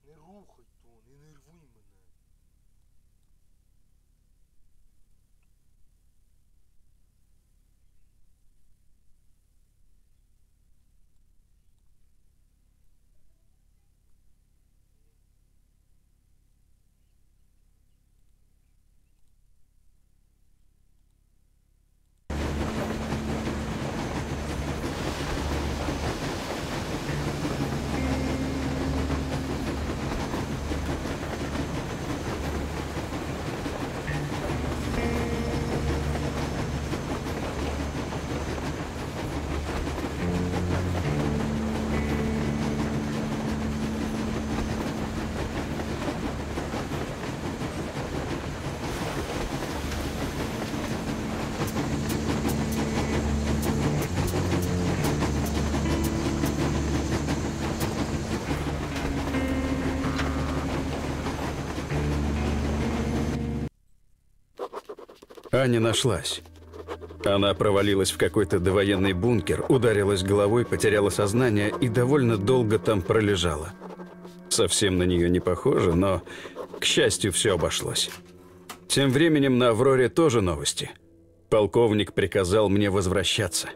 Не рухай то, не нервуй мене. Аня нашлась. Она провалилась в какой-то довоенный бункер, ударилась головой, потеряла сознание и довольно долго там пролежала. Совсем на нее не похоже, но, к счастью, все обошлось. Тем временем на Авроре тоже новости. Полковник приказал мне возвращаться.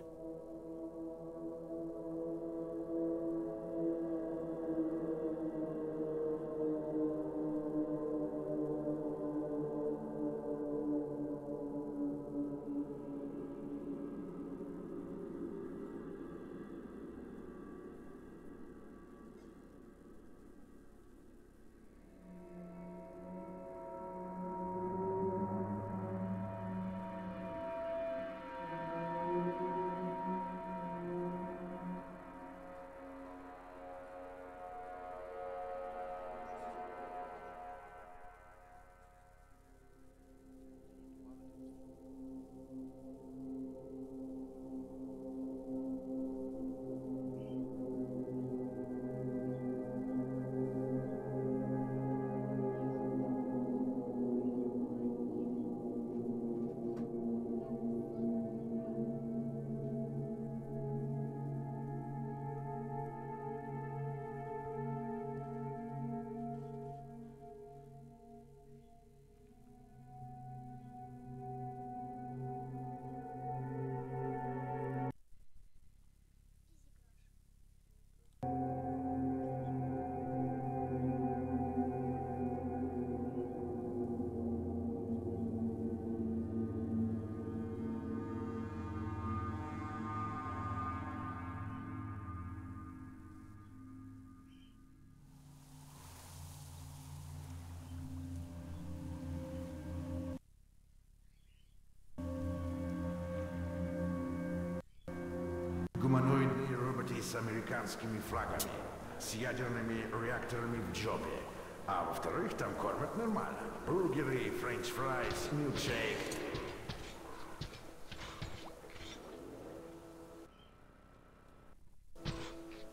Гуманоидные роботы с американскими флагами, с ядерными реакторами в джобе. А во-вторых, там кормят нормально. Бургеры, френч-фрайс, милкшейк.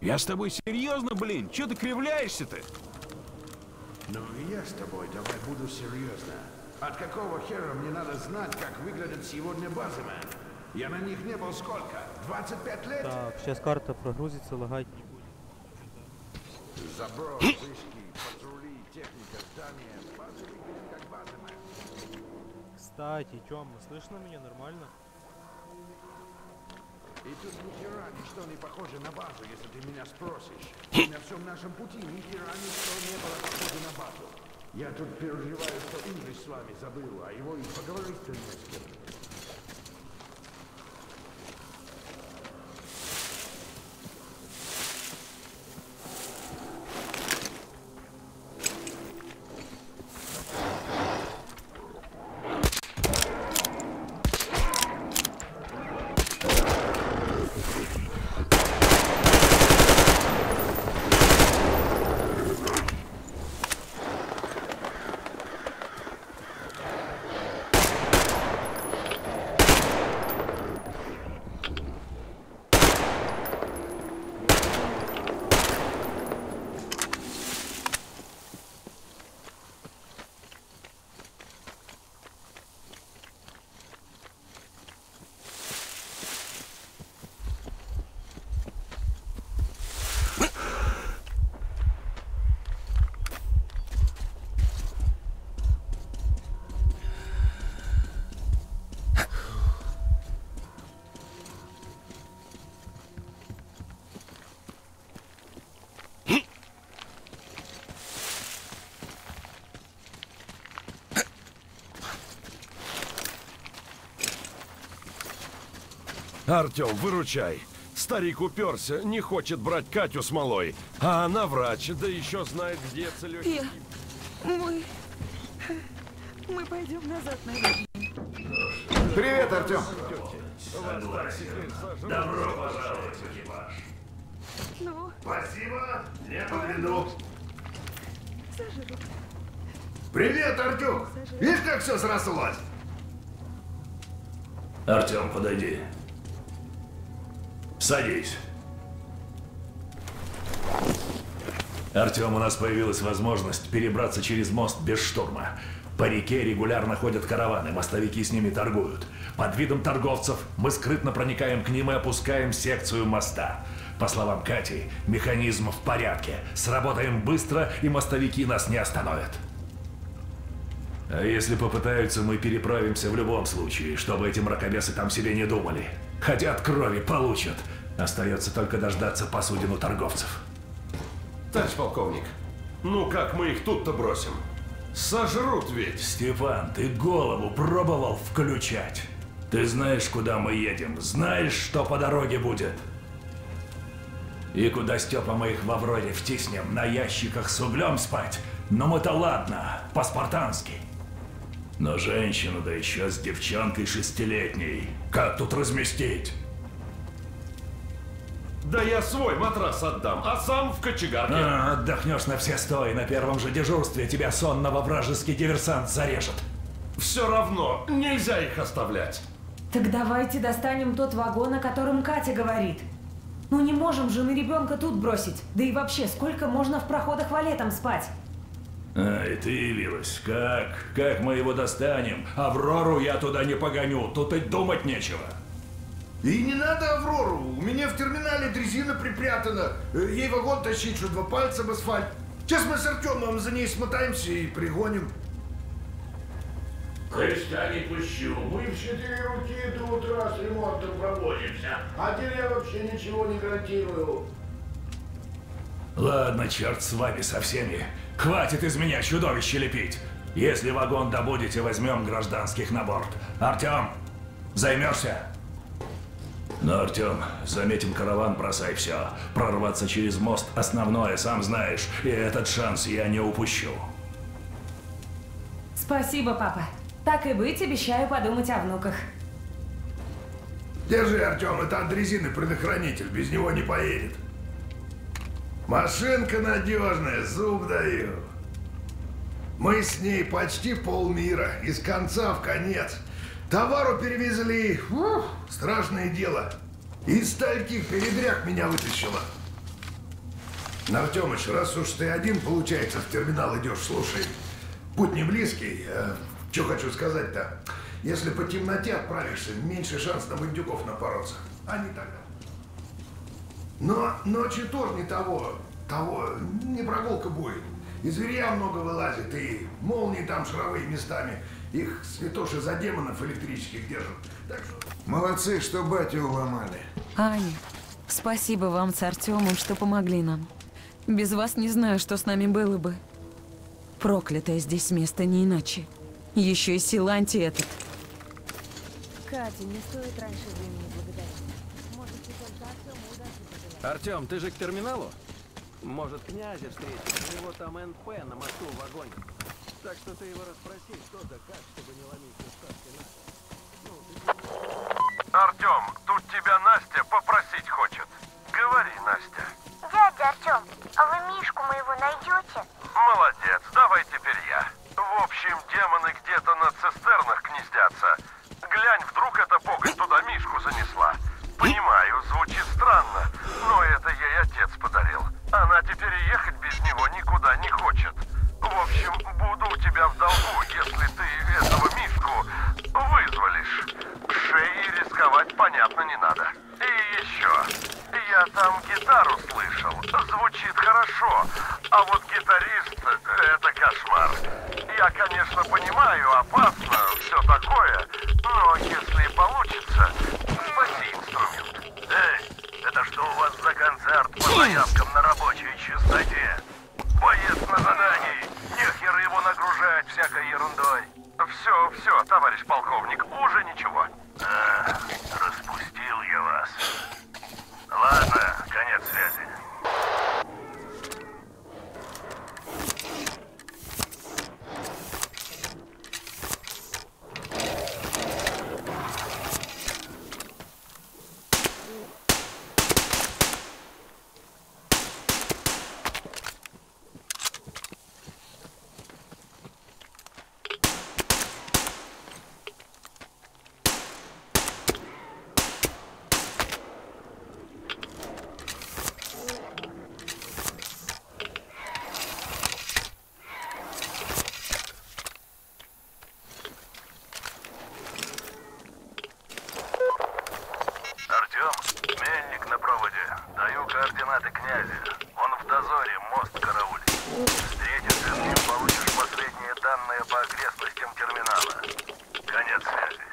Я с тобой серьезно, блин? Че ты кривляешься-то? Ну и я с тобой, давай буду серьезно. От какого хера мне надо знать, как выглядят сегодня базы, мэн? Я на них не был сколько? 25 лет? Так, сейчас карта прогрузится, лагать не будет. Заброс, вышки, патрули, техника, здания. Базы выглядят как базы, мэн. Кстати, Тём, слышно меня нормально? И тут ни хера ничто не похоже на базу, если ты меня спросишь. И на всем нашем пути ни хера ничто не было похоже на базу. Я тут переживаю, что Инглиш с вами забыл, а его и поговорить-то не с кем. Артем, выручай. Старик уперся, не хочет брать Катю с малой. А она врач, да еще знает, где целёхи. Мы пойдем назад, наверное. Привет, Артем. Добро пожаловать в экипаж. Ну, Спасибо, не подведу. сожру. Привет, Артем. Видишь, как все срослось? Артем, подойди. Садись. Артем, у нас появилась возможность перебраться через мост без штурма. По реке регулярно ходят караваны, мостовики с ними торгуют. Под видом торговцев мы скрытно проникаем к ним и опускаем секцию моста. По словам Кати, механизм в порядке. Сработаем быстро, и мостовики нас не остановят. А если попытаются, мы переправимся в любом случае, чтобы эти мракобесы там себе не думали. Хотят крови, получат. Остается только дождаться посудину торговцев. Товарищ полковник, ну как мы их тут-то бросим? Сожрут ведь. Степан, ты голову пробовал включать? Ты знаешь, куда мы едем? Знаешь, что по дороге будет? И куда, Степа, мы их в Авроре втиснем? На ящиках с углем спать? Ну мы-то ладно, по-спартански. Но женщину, да еще с девчонкой 6-летней. Как тут разместить? Да я свой матрас отдам, а сам в кочегарке. Отдохнешь на все 100, и на первом же дежурстве тебя сонного вражеский диверсант зарежет. Все равно, нельзя их оставлять. Так давайте достанем тот вагон, о котором Катя говорит. Ну не можем же мы ребенка тут бросить. Да и вообще, сколько можно в проходах валетом спать? Ай, ты явилась. Как мы его достанем? Аврору я туда не погоню, тут и думать нечего. И не надо Аврору. У меня в терминале дрезина припрятана. Ей вагон тащить, что 2 пальца об асфальт. Сейчас мы с Артемом за ней смотаемся и пригоним. Креста не пущу. Мы в 4 руки до утра с ремонтом проводимся. А тебе я вообще ничего не гарантирую. Ладно, черт с вами со всеми. Хватит из меня чудовище лепить. Если вагон добудете, возьмем гражданских на борт. Артем, займешься? Ну, Артем, заметим караван, бросай все. Прорваться через мост основное, сам знаешь. И этот шанс я не упущу. Спасибо, папа. Так и быть, обещаю подумать о внуках. Держи, Артем, это от дрезины предохранитель, без него не поедет. Машинка надежная, зуб даю. Мы с ней почти полмира, из конца в конец. Товару перевезли, страшное дело. Из стольких передряг меня вытащила. Артемыч, раз уж ты один, получается, в терминал идешь, слушай, путь не близкий. Что хочу сказать-то? Если по темноте отправишься, меньше шанс на бандюков напороться. А не тогда. Но ночью тоже не того, не прогулка будет. И зверя много вылазит, и молнии там шаровые местами. Их святоши за демонов электрических держат. Так что... Молодцы, что батю уломали. Аня, спасибо вам с Артемом, что помогли нам. Без вас не знаю, что с нами было бы. Проклятое здесь место, не иначе. Еще и силанти этот. Катя, не стоит раньше времени благодарить. Может, только Артему удачи пожелать. Артем, ты же к терминалу? Может, князя встретить? У него там НП на мосту в вагоне. Так что ты его расспроси, что да как, чтобы не ломить ставки на. Артем, тут тебя Настя попросить хочет. Говори, Настя. Дядя Артем, а вы Мишку моего найдете? Молодец, давай теперь я. В общем, демоны где-то на цистернах гнездятся. Глянь, вдруг эта погонь туда Мишку занесла. Понимаю, звучит странно, но это ей отец подарил. Она теперь и ехать без него никуда не хочет. В общем, буду у тебя в долгу, если ты этого Мишку вызволишь. Шеей рисковать, понятно, не надо. И еще, я там гитару слышал, звучит хорошо, а вот гитарист — это кошмар. Я, конечно, понимаю, опасно, все такое, но если получится, спаси инструмент. Эй, это что у вас за концерт по заявкам на рабочей частоте? Боец на задании, нехер его нагружать всякой ерундой. Все, товарищ полковник, уже ничего. Распустил я открытием терминала. Конец связи.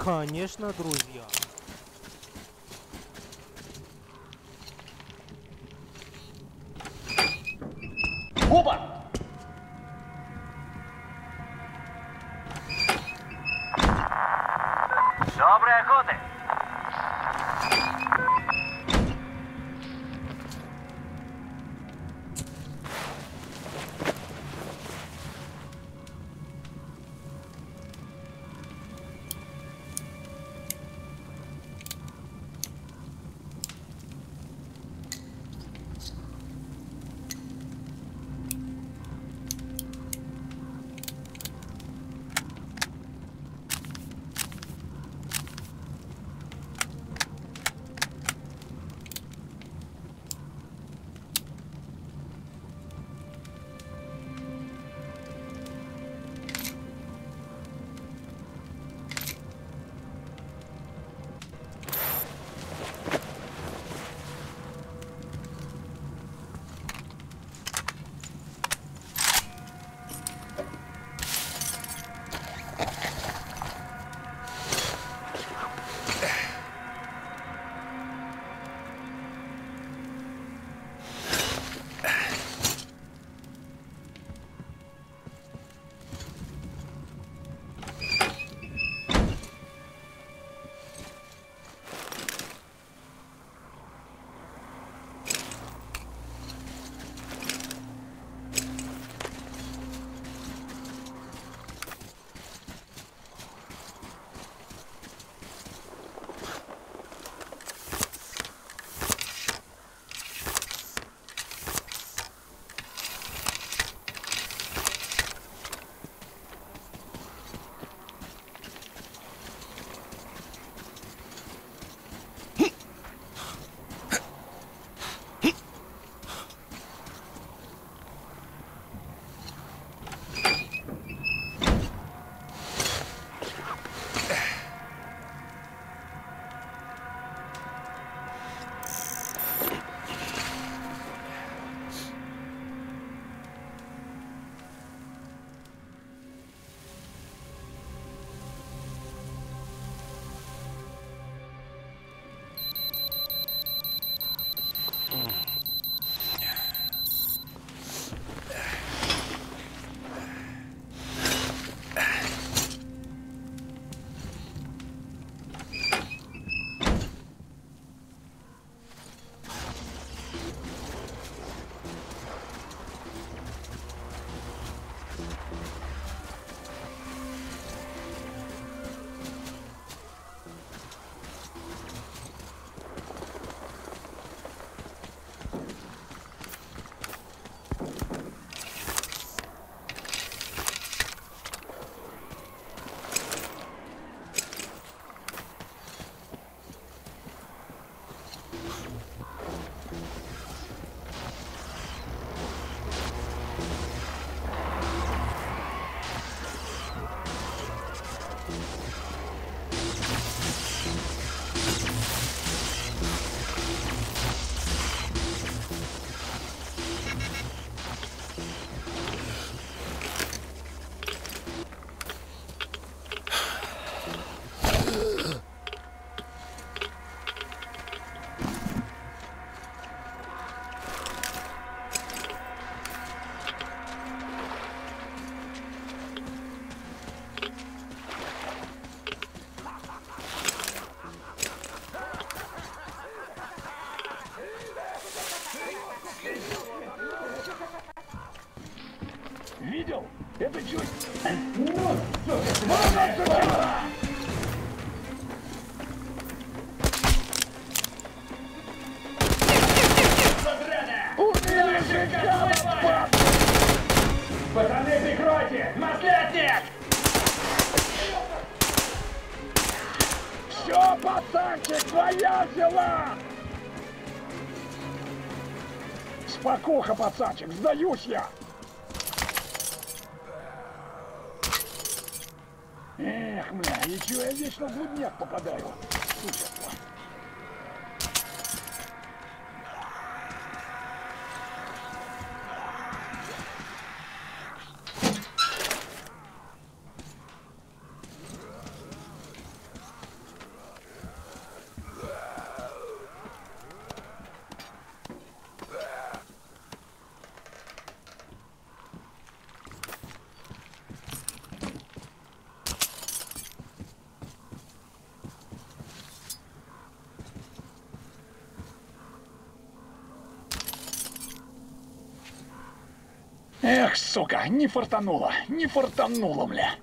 Конечно, друзья. Опа! Доброй охоты! Видел? Это чуть... Пацаны, прикройте! Наследник! Все, пацанчик, твоя взяла! Спокуха, пацанчик, сдаюсь я! Эх, бля, и чё я вечно в блудняк попадаю? Существо. Эх, сука, не фартануло, бля.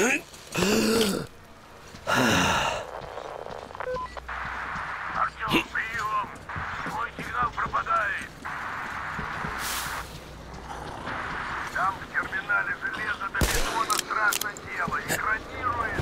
Артем, прием! Твой сигнал пропадает. Там в терминале железо до бетона страшно дело. Экранирует.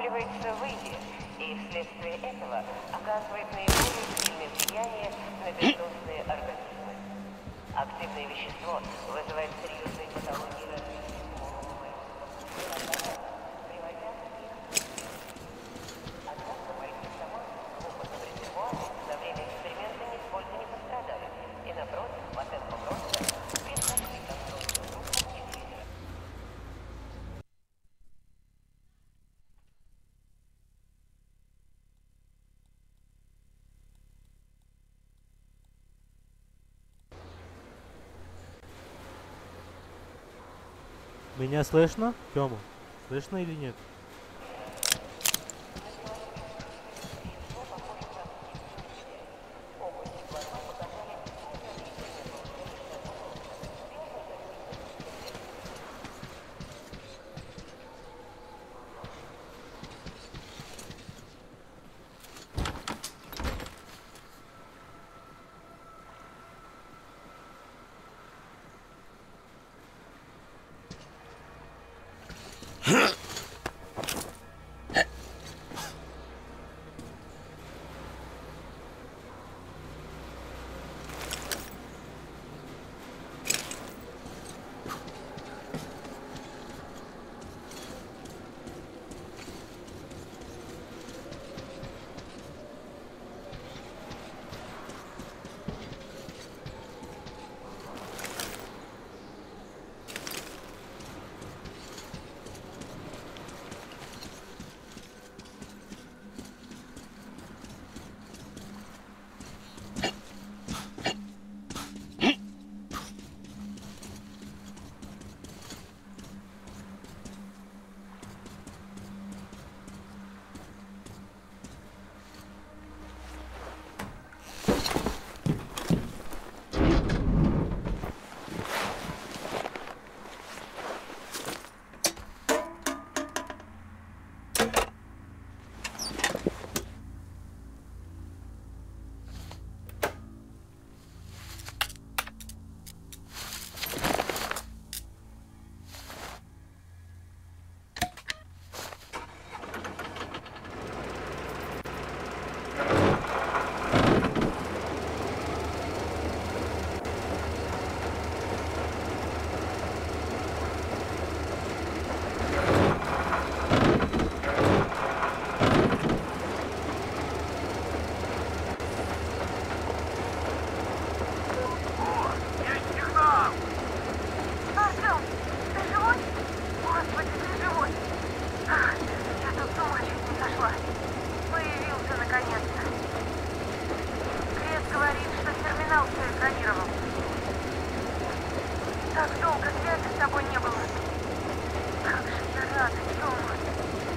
накапливается в иде, и вследствие этого оказывает наиболее сильное влияние на бездушные организмы. Активное вещество вызывает серьезные патологии развития мозга, приводя к их. Однако бойцы команды с опытом резервуаре за время эксперимента нисколько не пострадали, и напротив, по темпам роста, превзошли контрольную группу их лидера. Меня слышно, Тёма? Слышно или нет?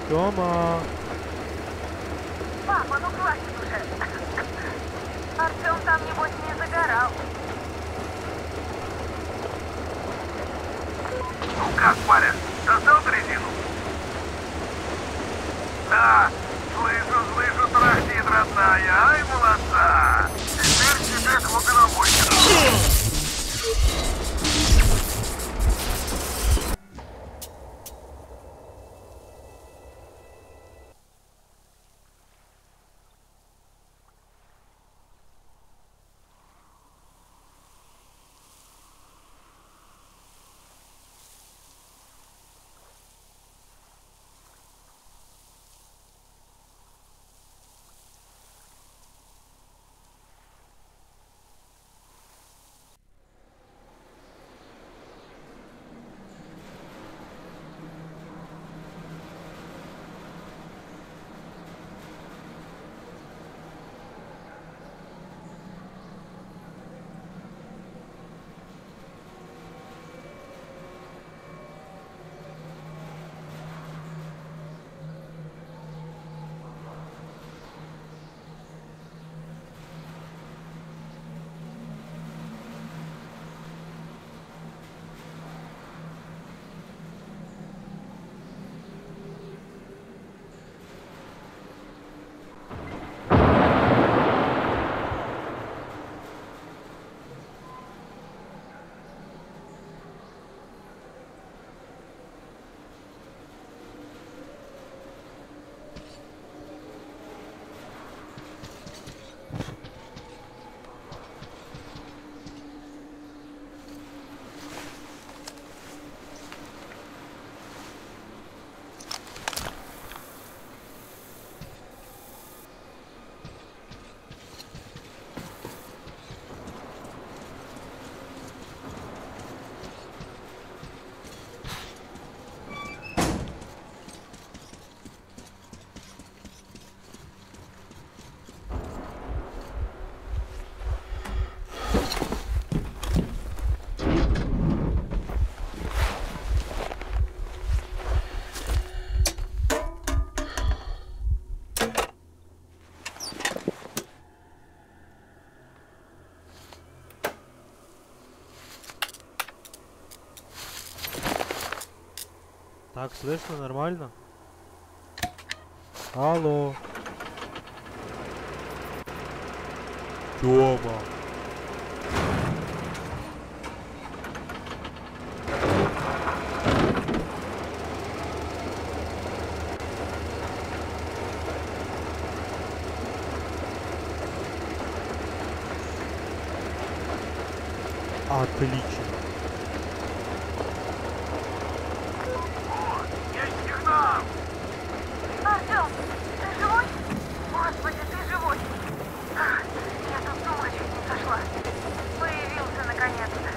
Тёма! Папа, ну хватит уже. Артём там, небось, не загорал. Ну как, парень, достал дрезину? Да, слышу, трахтит, родная. Ай, молодца. Теперь тебе головой. Так, слышно нормально? Алло. Тёма. Отлично. Есть сигнал! Артём, ты живой? Господи, ты живой! Я тут с ума чуть не сошла. Появился наконец-то.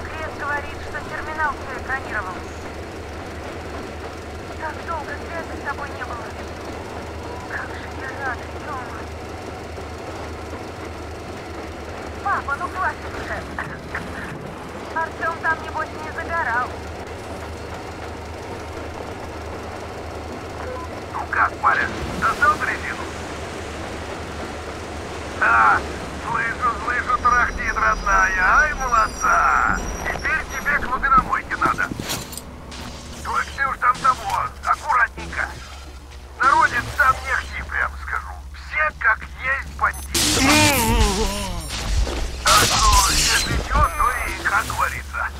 Крес говорит, что терминал все экранировал. Так долго связи с тобой не было. Как же я рада, Тёма. Папа, ну хватит уже. Артём там, небось, не загорал. Ну как, парень, достал дрезину? Да, слышу, тарахтит, родная. Ай, молодца. Теперь тебе к логиномойке надо. Только ты уж там того, аккуратненько. Народец там не хти, прям скажу. Все как есть бандиты. А что, если чё, то и как говорится.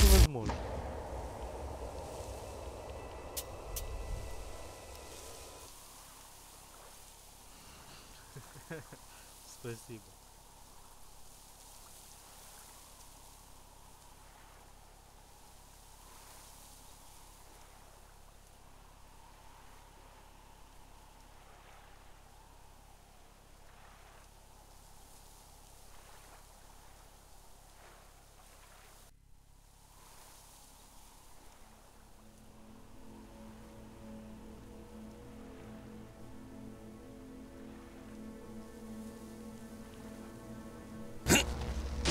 Невозможно. Спасибо.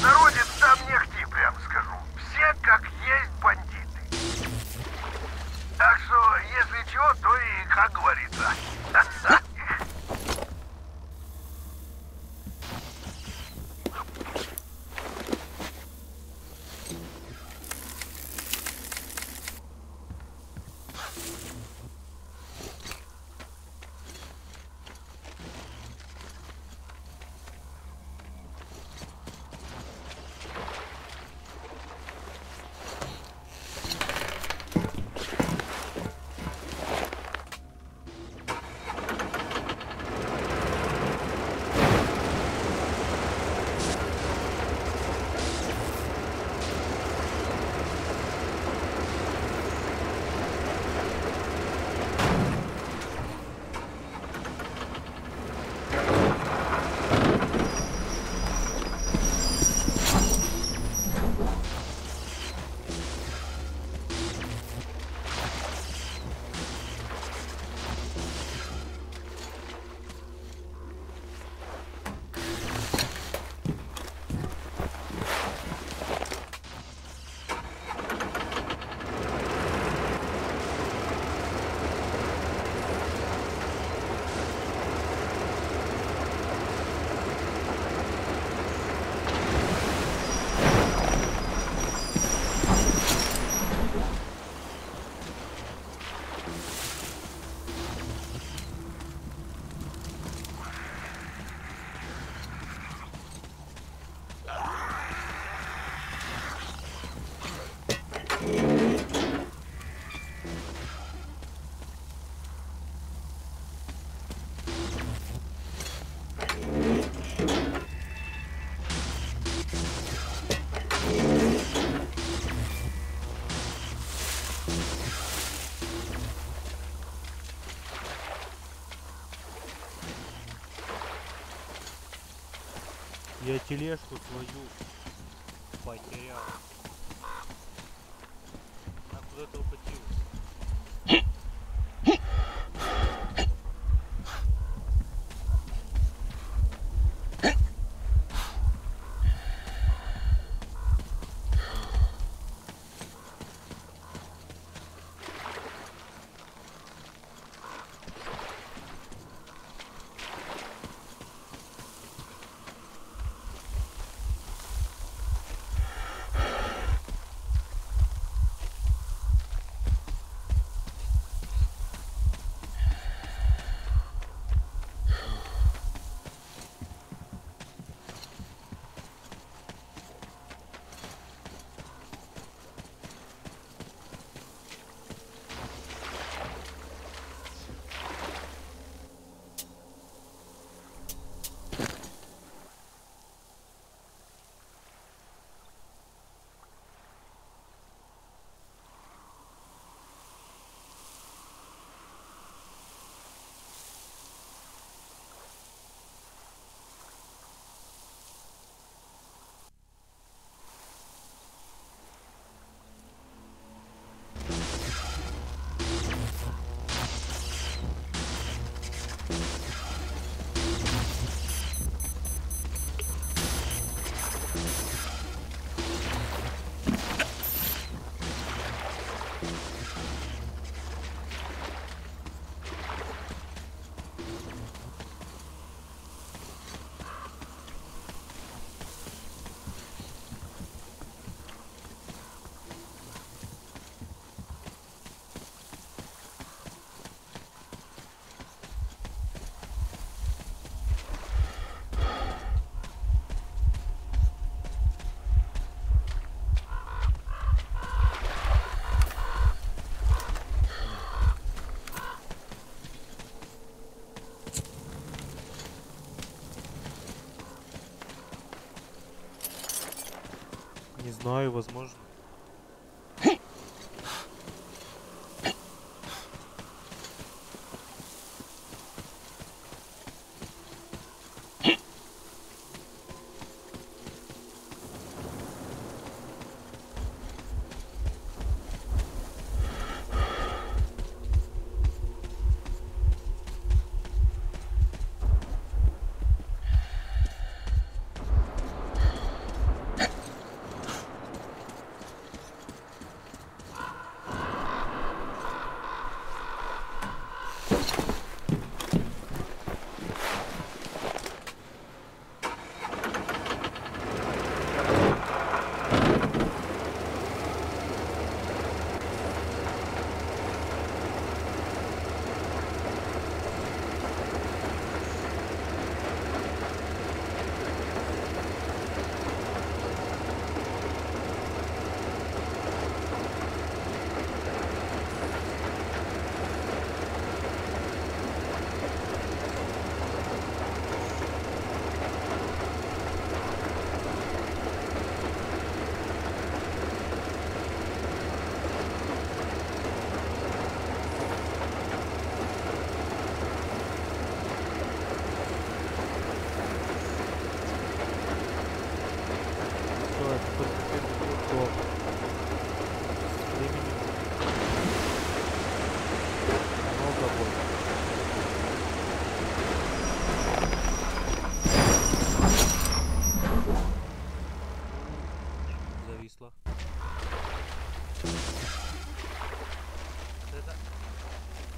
Народец там не хти, прям скажу. Все как есть бандиты. Так что, если чего, то и как говорится. Я тележку свою потерял. Она куда-то укатилась. Не знаю, возможно.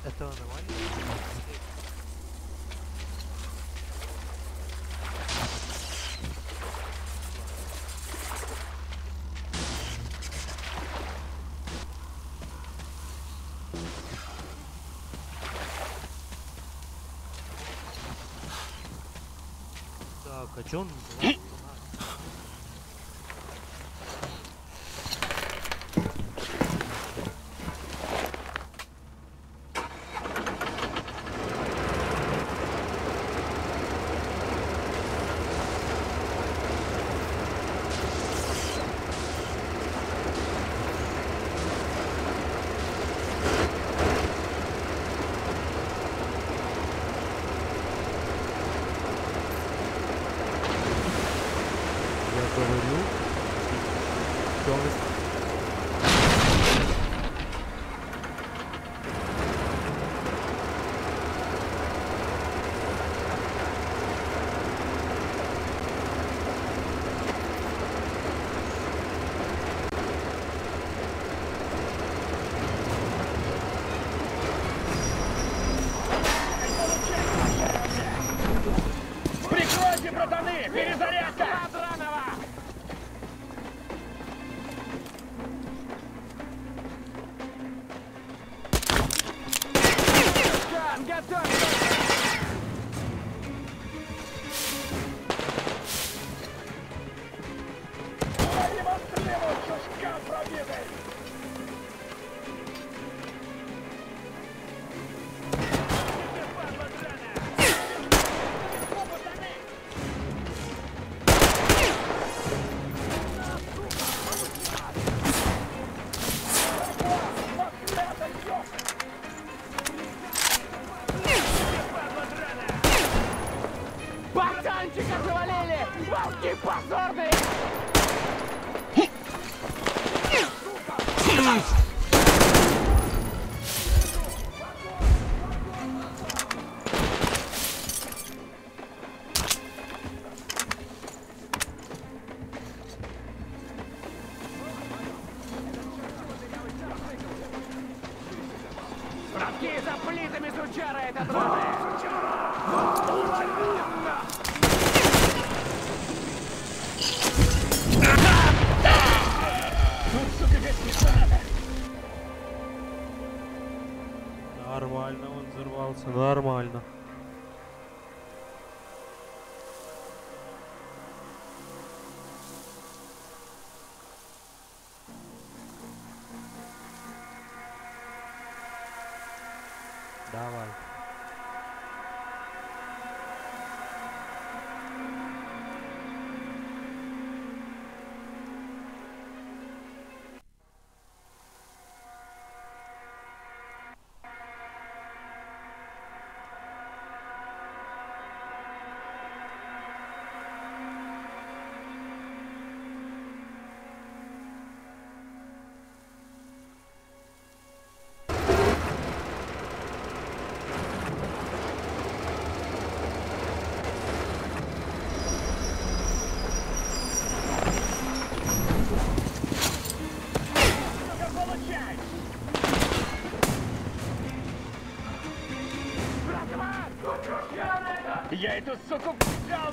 Это нормально? Так, а чё он называется? Прикройте, братаны! Перезарядка! Пацанчика завалили! Волки позорные! Братки, за плитами сучара этот раны! Нормально, он взорвался, нормально. Давай. Я эту суку взял!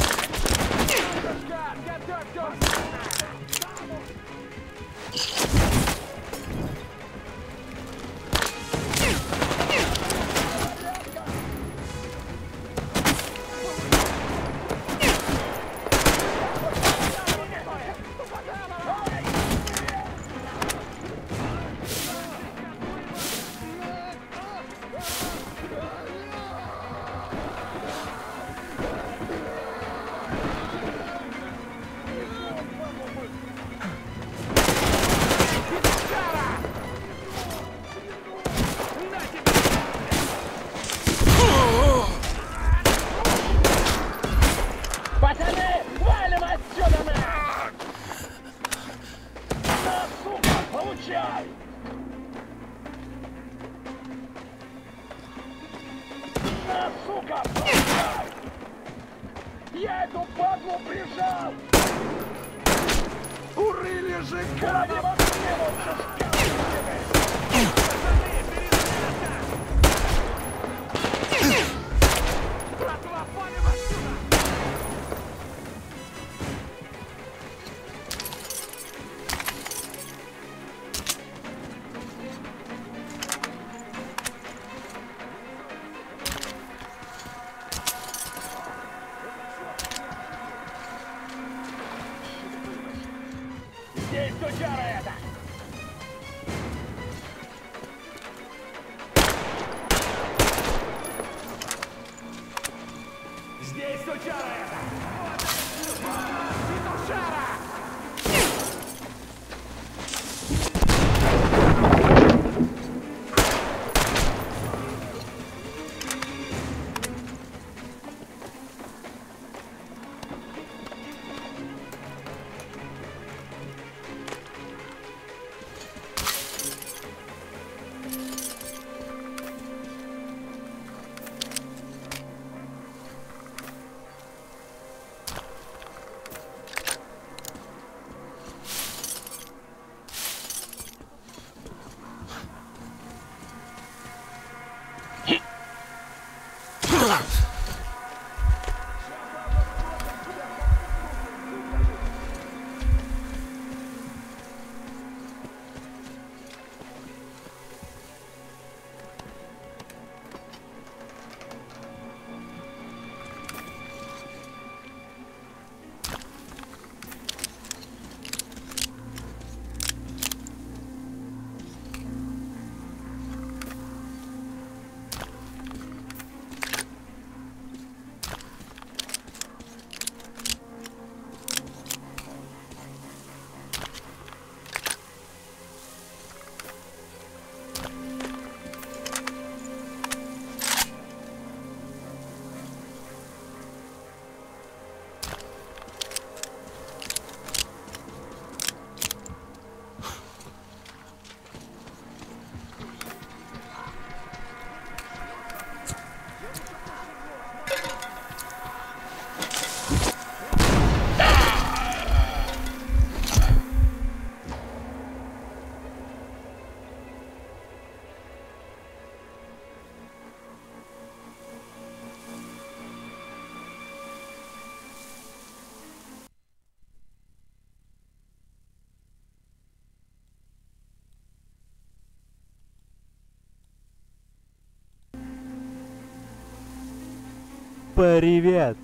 Готовь! Я эту падлу прижал! Урыли же, гадево! Братва, палим отсюда! Здесь сучара это! Здесь сучара это! Петушара! Привет!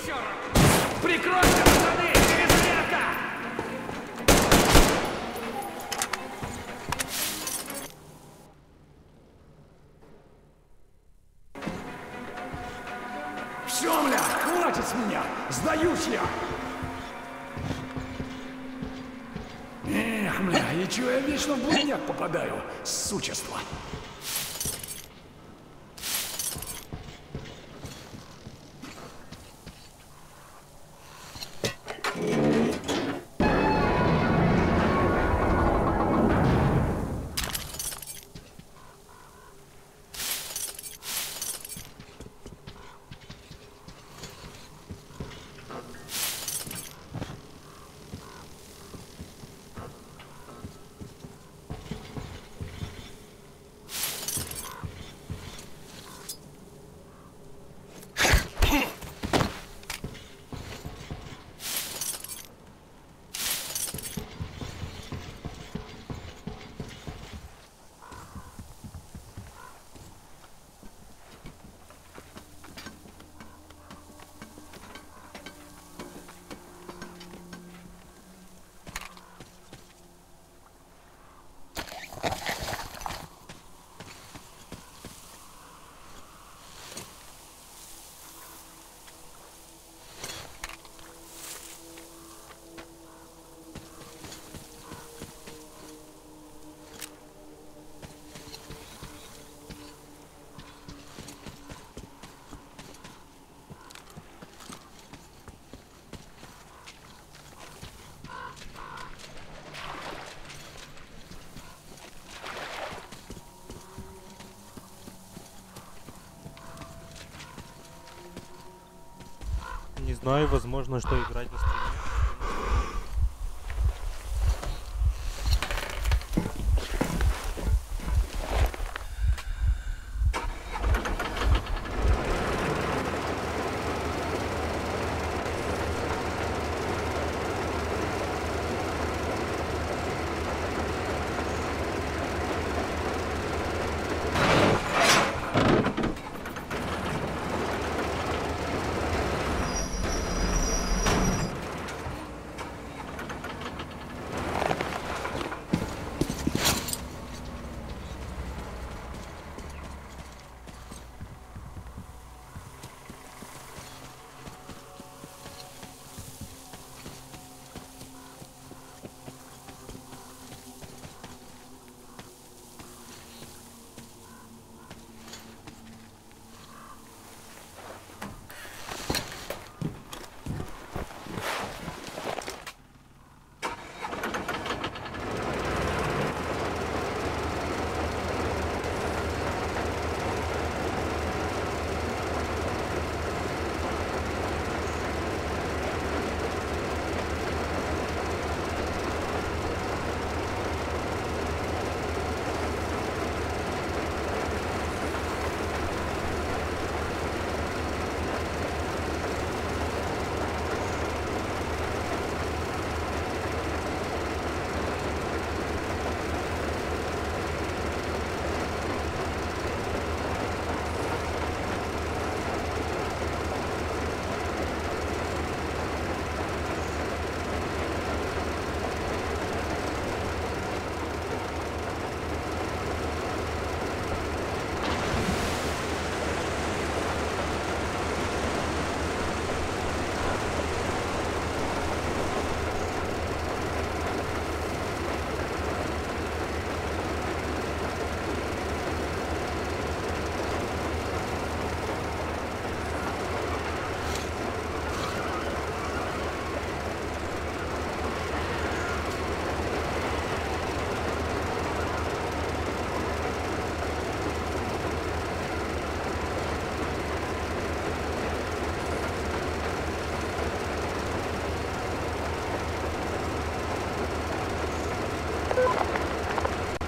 еще раз! Прикройте, пацаны! Перезарядка! Все, мля, хватит с меня! Сдаюсь я! Эх, мля, и чё я вечно в блудняк попадаю, сучество? Не знаю, возможно, что играть на стриме.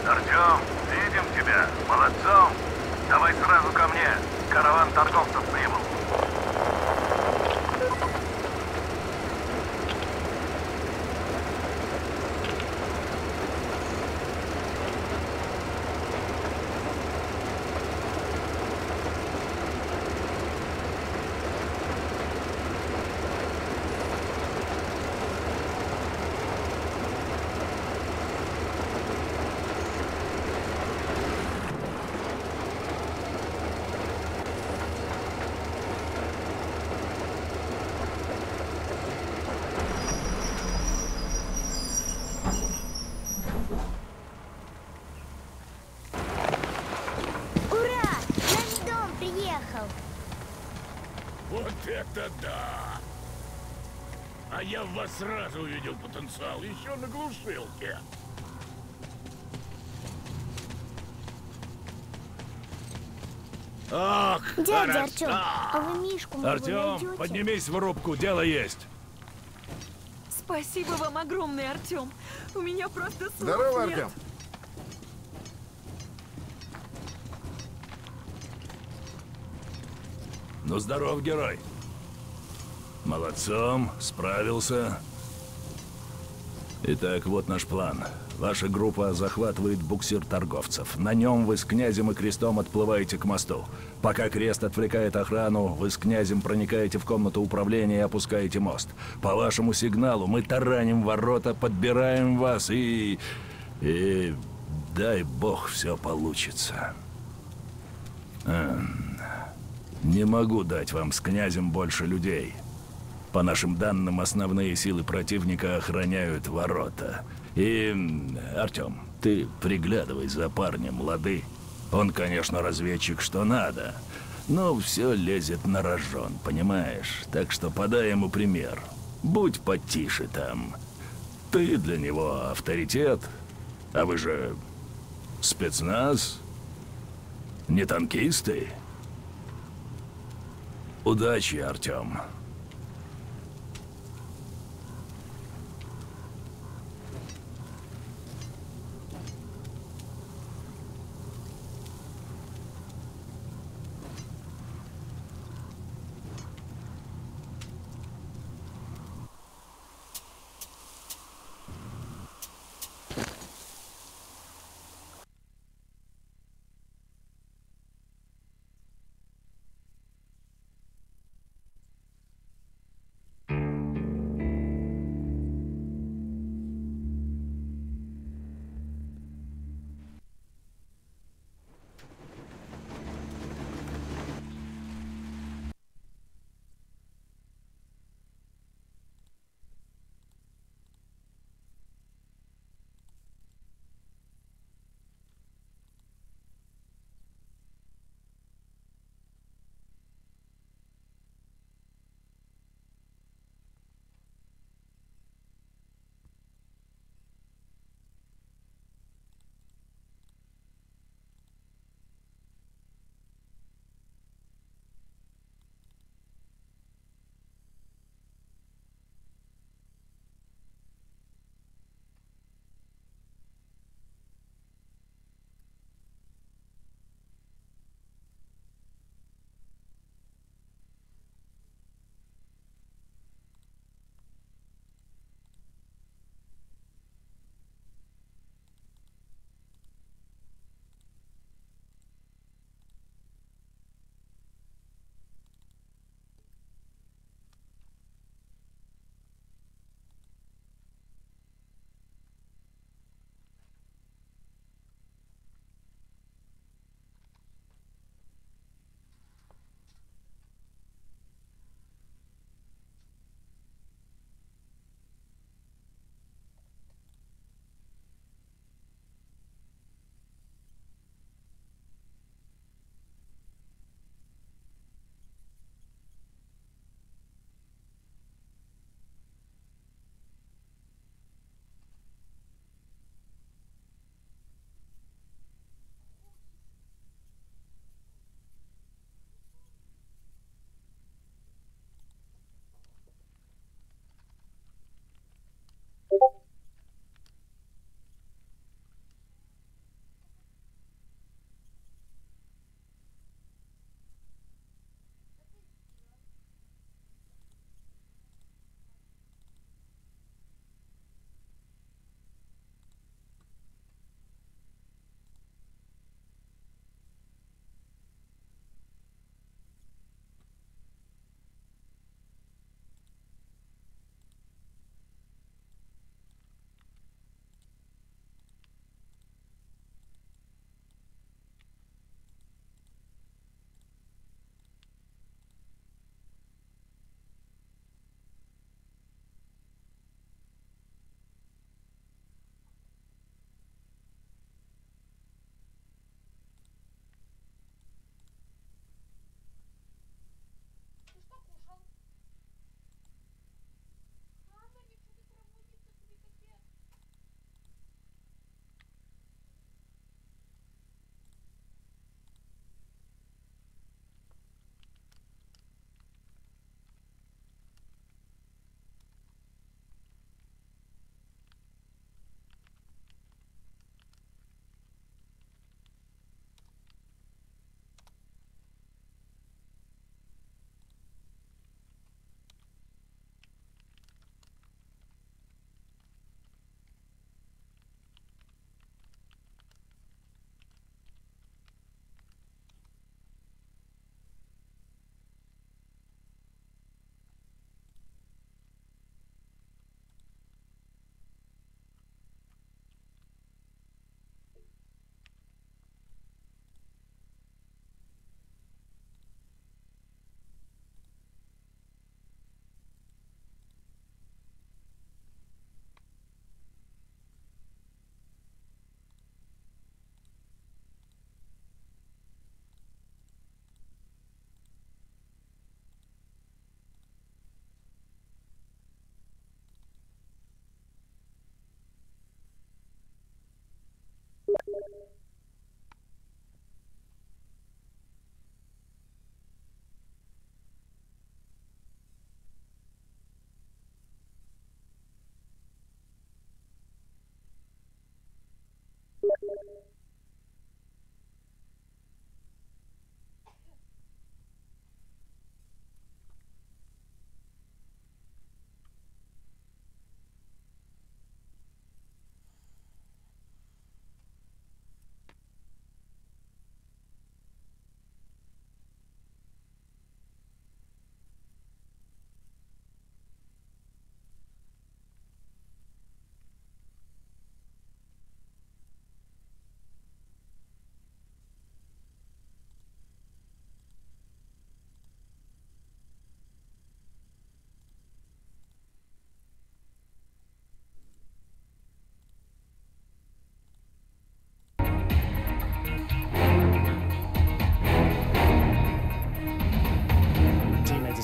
Артем, видим тебя. Молодцом. Давай сразу ко мне. Караван торговцев прибыл. Вот это да! А я в вас сразу увидел потенциал, еще на глушилке. Ах, Дядя Артем, а вы Мишку моего Артем, найдете? поднимись в рубку, дело есть. Спасибо вам огромное, Артем. У меня просто слов Здорово, нет. Артем. Ну, здоров, герой. Молодцом, справился. Итак, вот наш план. Ваша группа захватывает буксир торговцев. На нем вы с князем и крестом отплываете к мосту. Пока крест отвлекает охрану, вы с князем проникаете в комнату управления и опускаете мост. По вашему сигналу мы тараним ворота, подбираем вас и дай бог все получится. Не могу дать вам с князем больше людей. По нашим данным, основные силы противника охраняют ворота. И, Артем, ты приглядывай за парнем, лады? Он, конечно, разведчик, что надо, но все лезет на рожон, понимаешь? Так что подай ему пример. Будь потише там. Ты для него авторитет, а вы же спецназ, не танкисты. Удачи, Артем.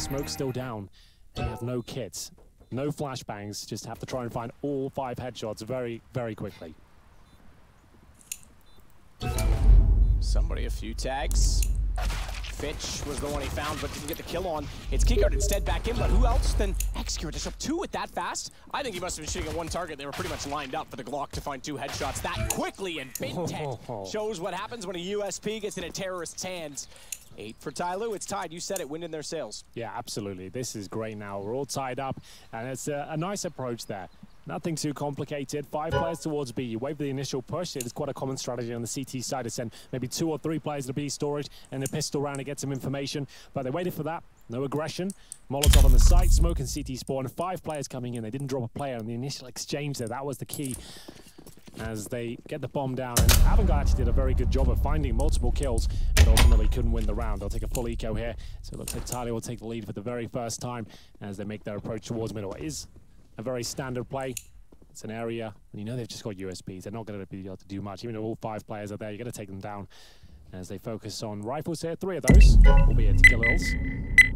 smoke's still down. They have no kits, no flashbangs, just have to try and find all 5 headshots very, very quickly. Somebody a few tags. Fitch was the one he found, but didn't get the kill on. It's Kickard instead back in, but who else than Execute? Just up 2 at that fast? I think he must have been shooting at 1 target. They were pretty much lined up for the Glock to find 2 headshots that quickly, and Bintet shows what happens when a USP gets in a terrorist's hands. 8 for Tyloo. It's tied. You said it. Wind in their sails. Yeah, absolutely. This is great now. We're all tied up, and it's a nice approach there. Nothing too complicated. 5 players towards B. You wait for the initial push. It is quite a common strategy on the CT side to send maybe 2 or 3 players to B storage and a pistol round to get some information. But they waited for that. No aggression. Molotov on the site. Smoke and CT spawn. 5 players coming in. They didn't drop a player in the initial exchange there. That was the key as they get the bomb down. And Avangard actually did a very good job of finding multiple kills, but ultimately couldn't win the round. They'll take a full eco here. So it looks like Tyler will take the lead for the very first time as they make their approach towards middle. It is a very standard play. It's an area, and you know they've just got USPs. They're not going to be able to do much. Even though all 5 players are there, you're going to take them down as they focus on rifles here. 3 of those will be at kills.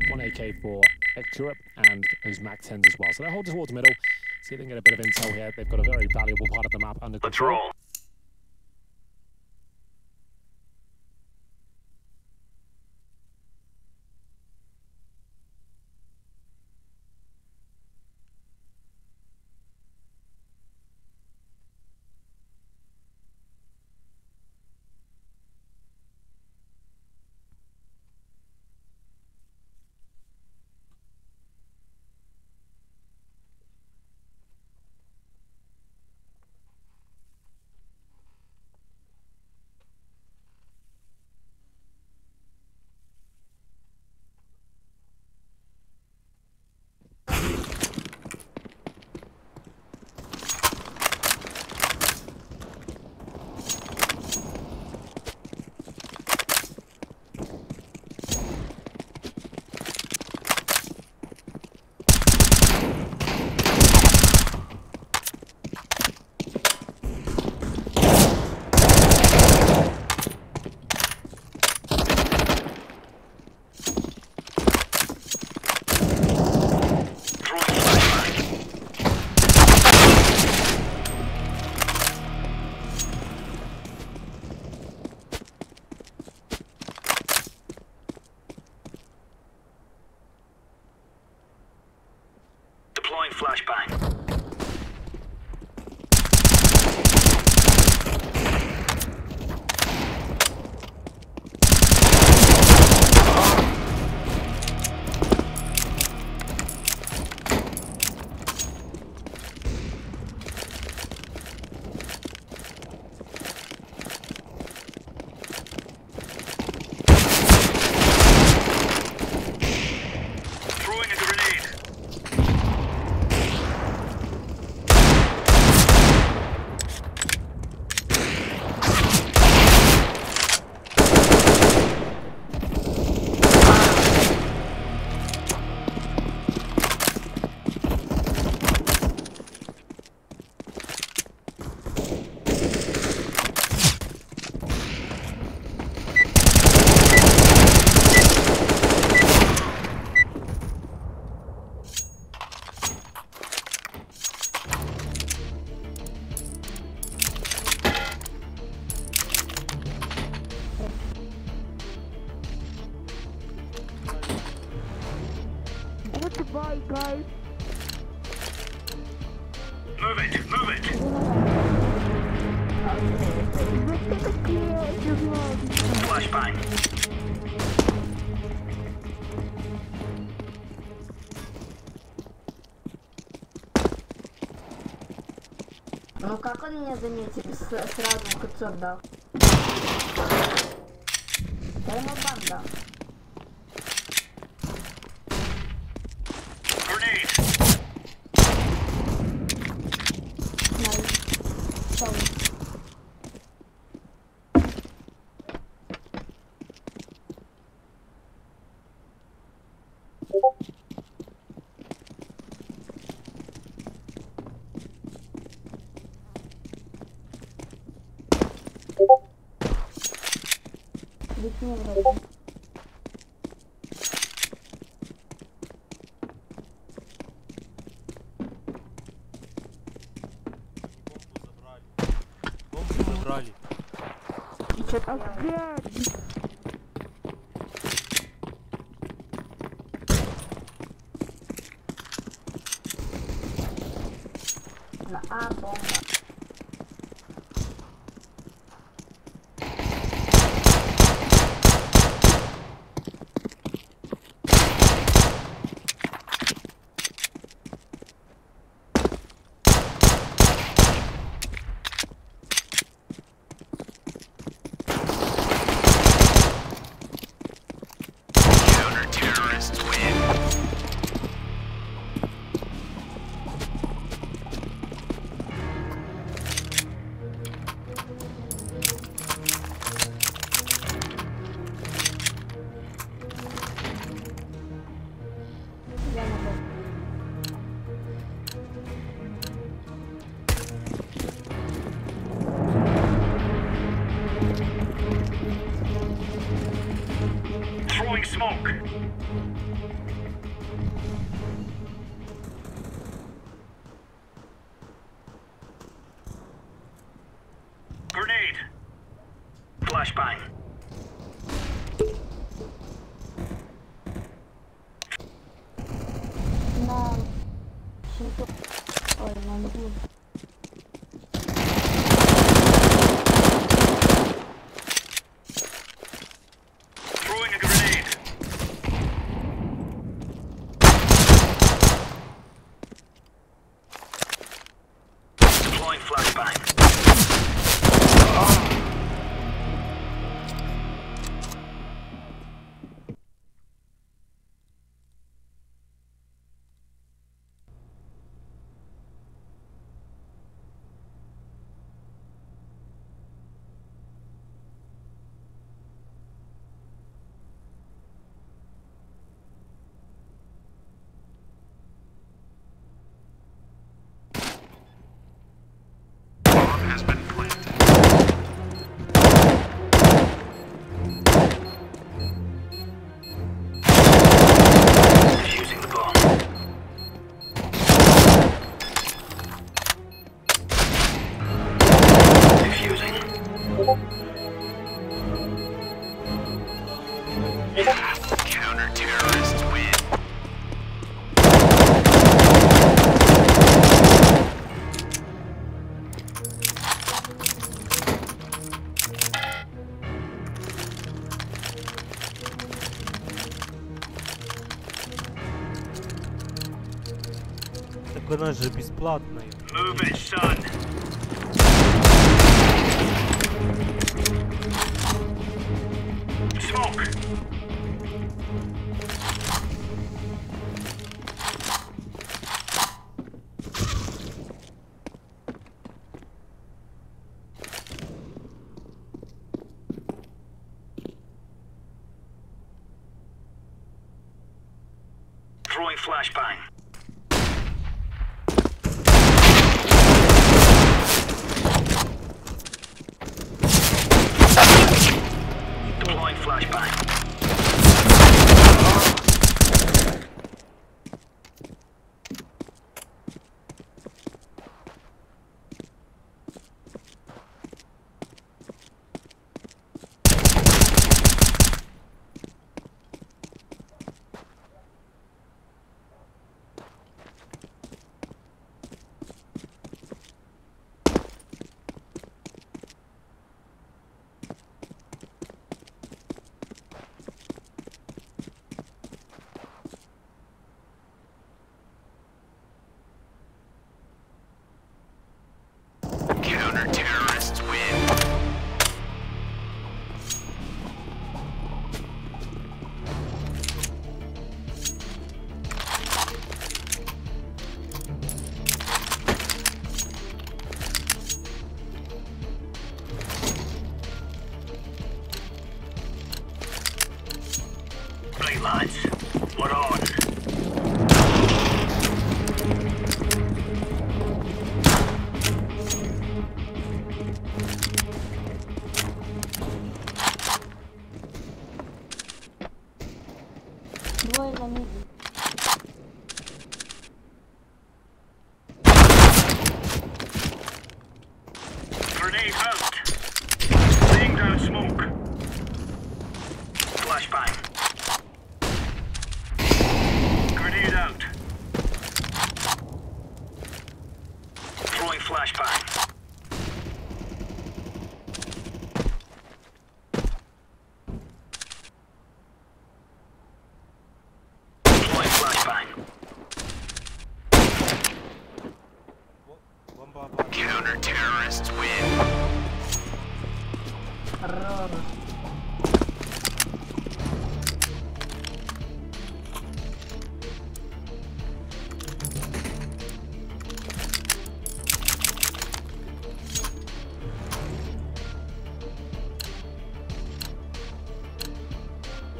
1 AK for Ekturip and those Mac 10s as well. So they'll hold towards middle. See if they can get a bit of intel here. They've got a very valuable part of the map under control. Let's roll. Deploying flashbang. Bye, guys. Move it, move it. Flashbang. Ну как он меня заметил? Сразу кацок дал. Я ему банда. На А бомба. Throwing smoke. Grenade. Flashbang. На... Ой, на другую. Throwing a grenade. Deploying flashbang. Has been planted. Defusing the bomb. Defusing. Counter-terrorists win. Так она же бесплатная. Move it, son. Smoke. Throwing flashbang. Deploying flashbang. Counter-terrorists win. Right, lads. We're on. Двое на миде. Grenade out. Laying down smoke. terrorists win.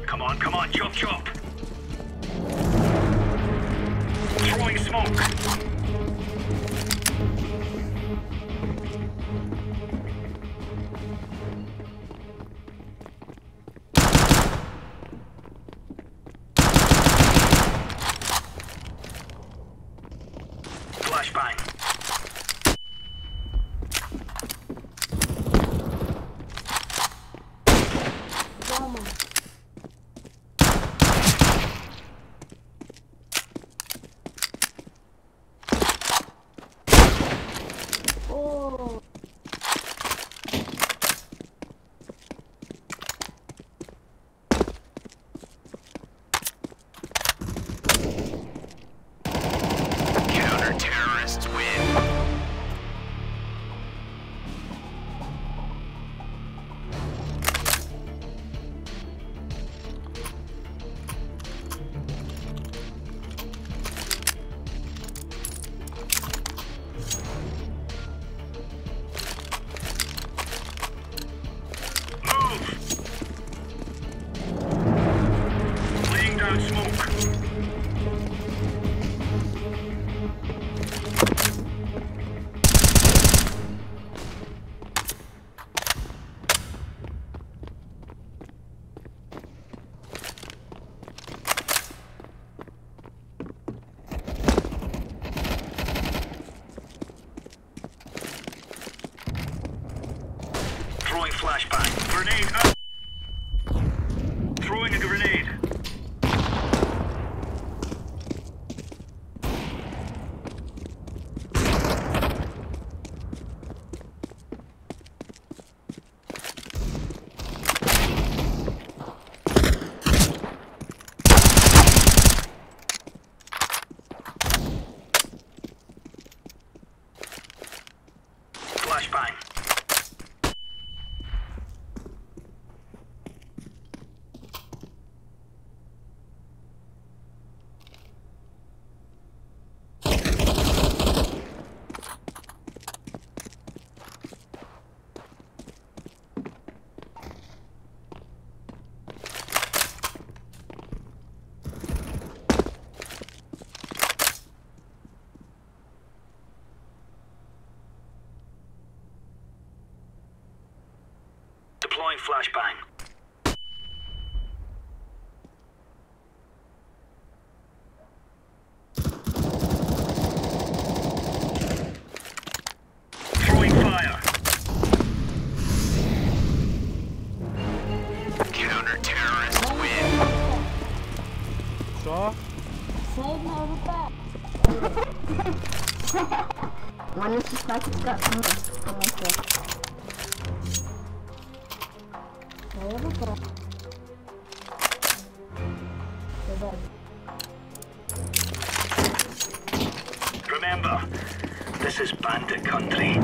Come on, chop chop. Throwing smoke. Flashbang. Flashbang. Grenade up. Throwing a grenade. Flashbang. Deploying flashbang. Throwing fire. Counter-terrorists win. Что? Ваня 16 как? Remember, this is bandit country.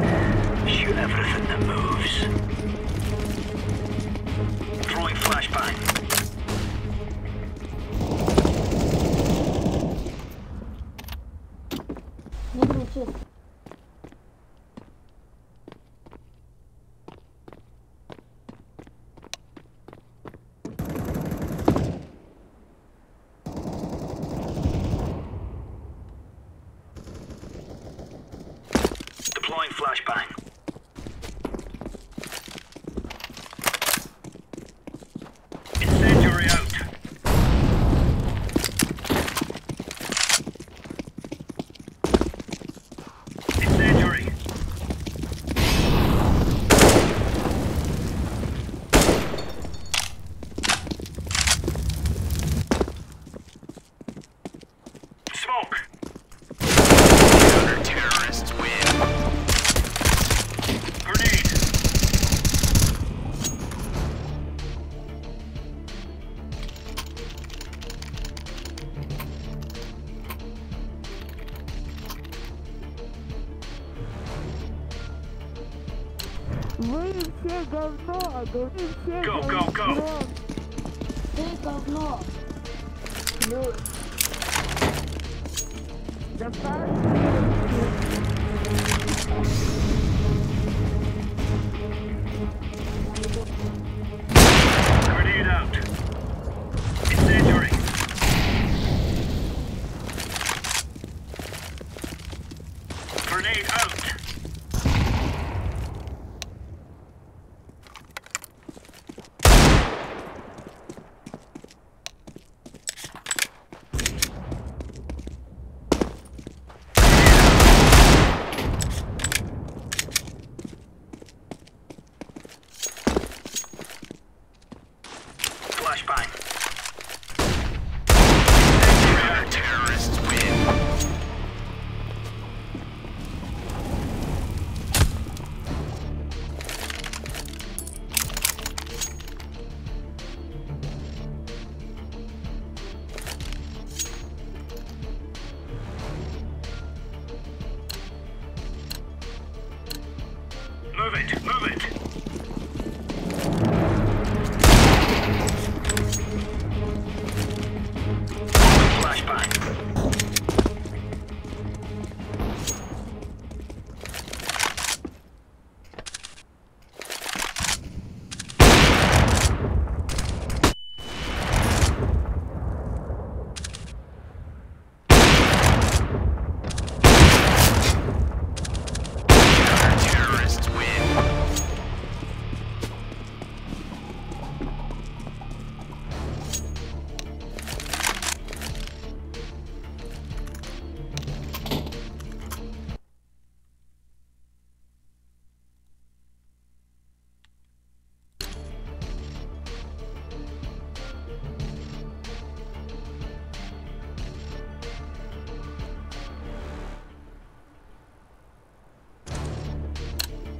Shoot everything that moves. Throwing flashbang. Не кричи. Deploying flashbang. Вы все говно, вы все говно. Ты говно. Плюс. Да Grenade out. Incendiary. Grenade out. Flashbang. Terrorists win. Move it, move it. Flashbang. Terrorists win.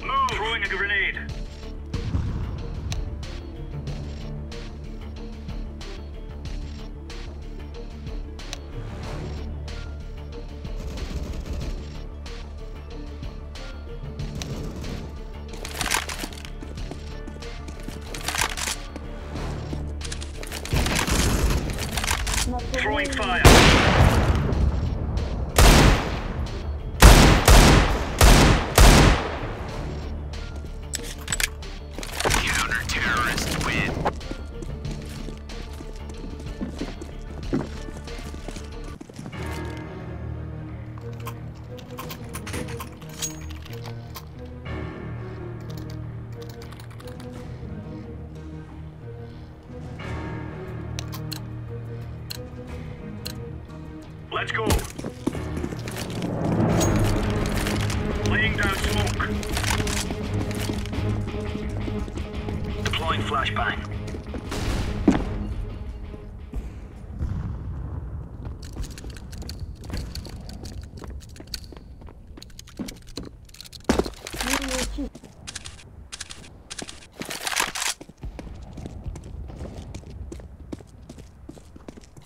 Move. Throwing a grenade. Throwing fire. Counter-terrorists win. Let's go. Laying down smoke. Deploying flashbang.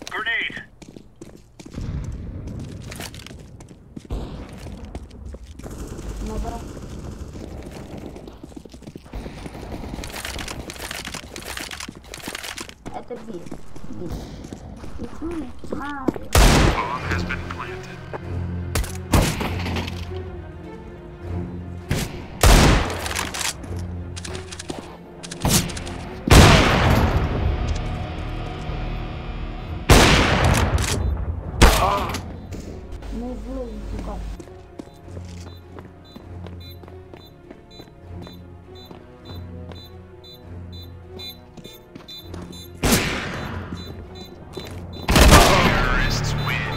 Grenade. Это бис. Бис. Бис. Bomb has been planted. Ну, зло, Terrorists win.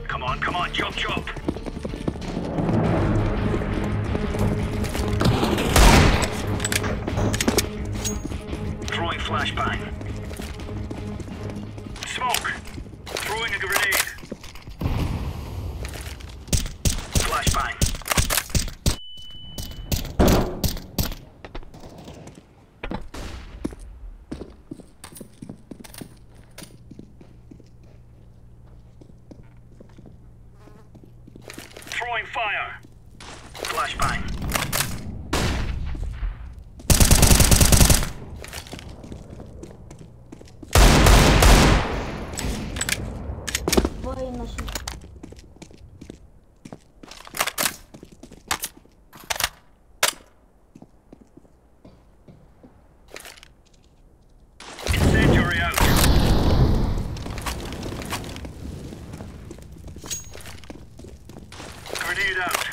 Come on, chop, chop. Throwing flashbang. Smoke. Throwing a grenade. Throwing fire. Flashbang. Incendiary out. Grenade out.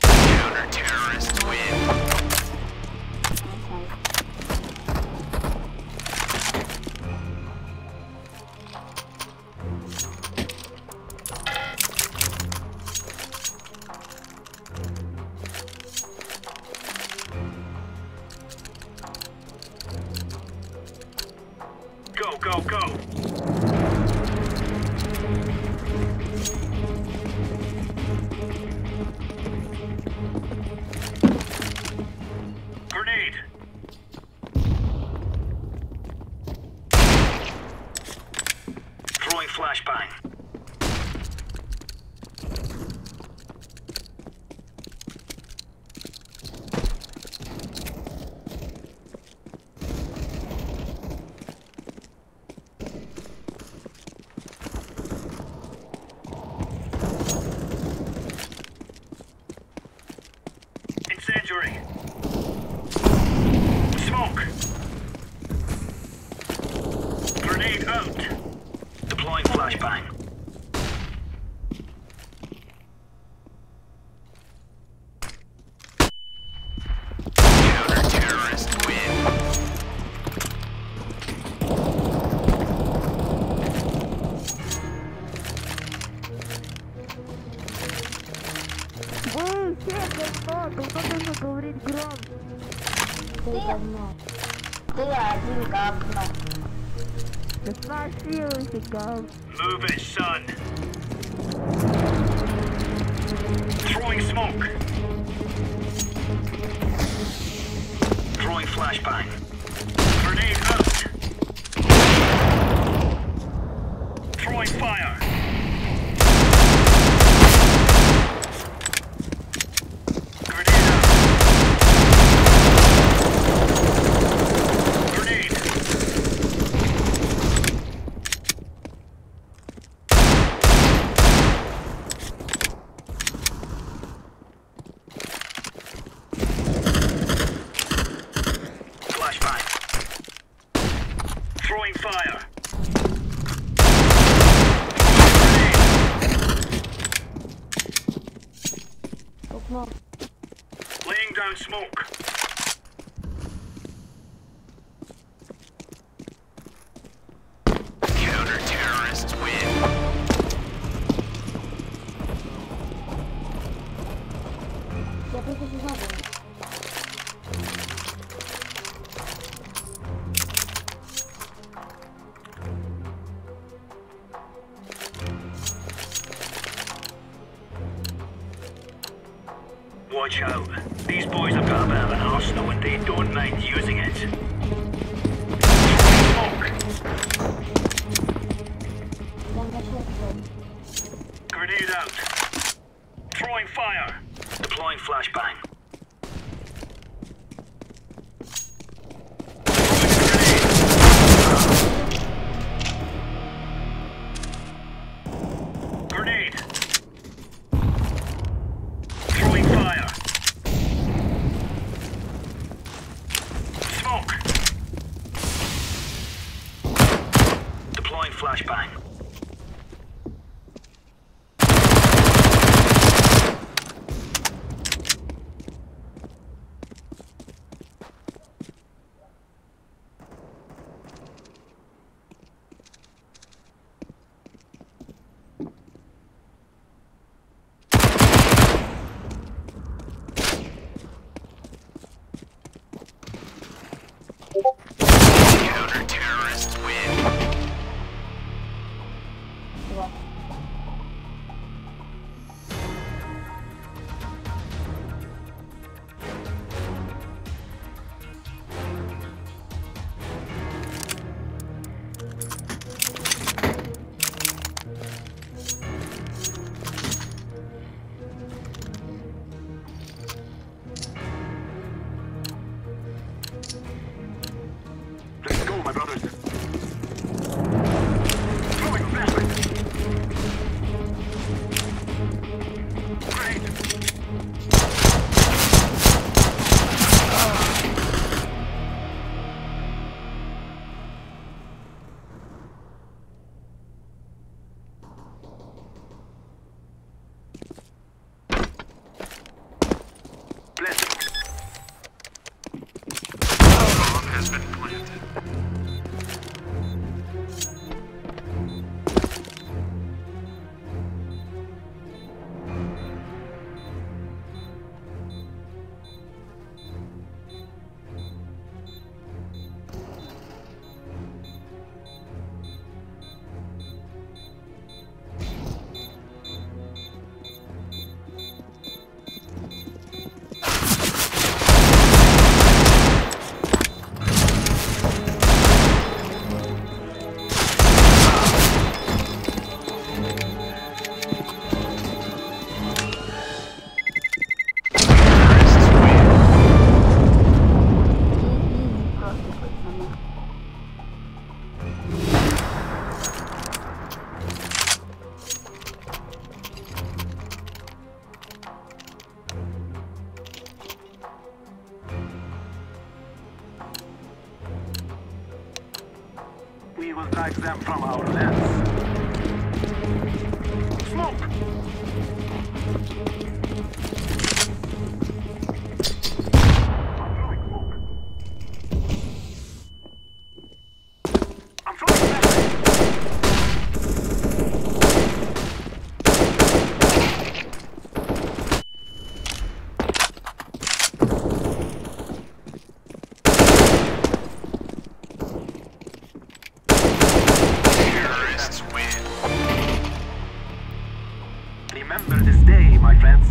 Counter-terrorists win. Go, go, go. Grenade. Throwing flashbang. Incendiary. Smoke. Grenade out. Deploying flashbang. Counter-terrorist win. Вы все говно, только нужно говорить громче. Ты говно. Ты один говно. Насилуйся, говно. Move it, son. Throwing smoke. Throwing flashbang. Grenade out. Throwing fire. Grenade out. Grenade. Flashbang. Throwing fire. Laying down smoke. Counter-terrorists win. Я просто не знаю. Watch out. These boys have got a bit of an arsenal and they don't mind using it. Smoke. Grenade out. Throwing fire. Deploying flashbang. Grenade. Throwing fire. Smoke. Deploying flashbang. Counter-terrorists win. distract them from our lands. Smoke! Remember this day, my friends.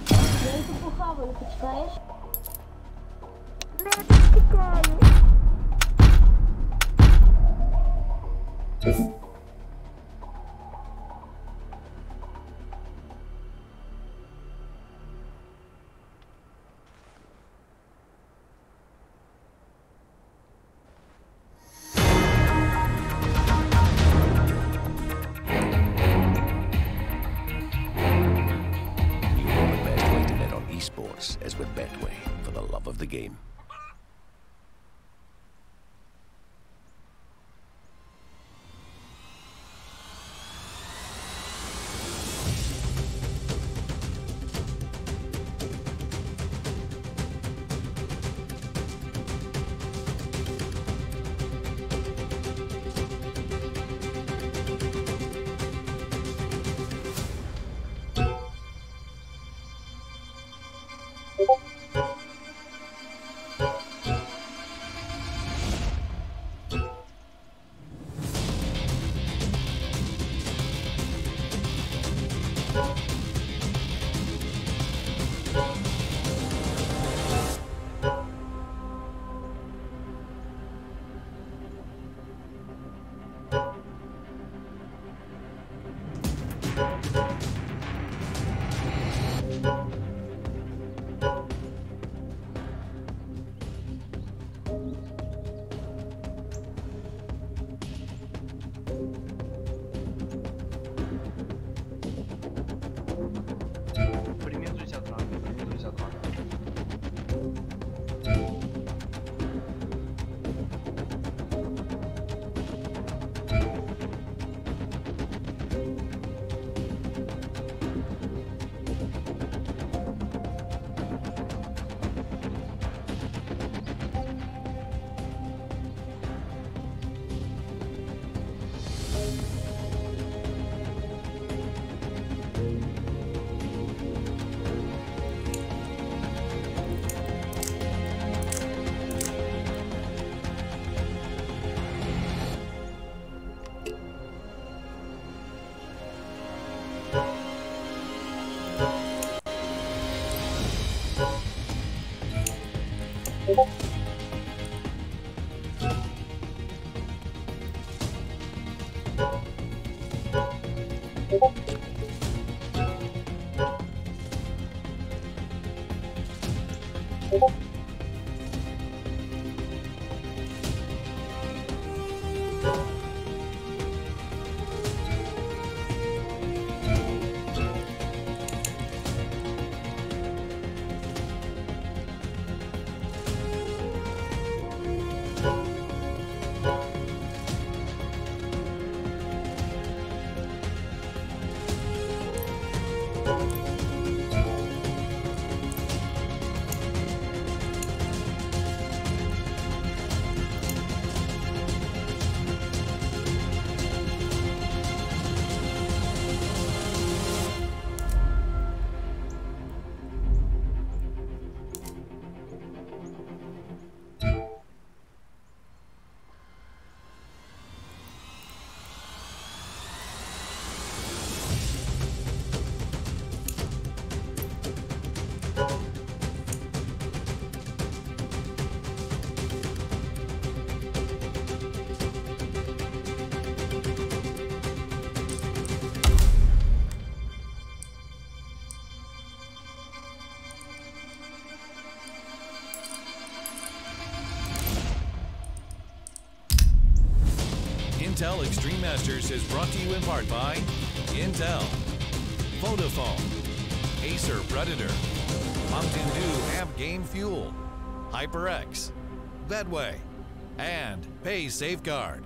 Я это похаваю, почитаешь? As with Betway, for the love of the game. Intel Extreme Masters is brought to you in part by Intel, Vodafone, Acer Predator, Mountain Dew have game fuel, HyperX, Bedway, and Pay Safeguard.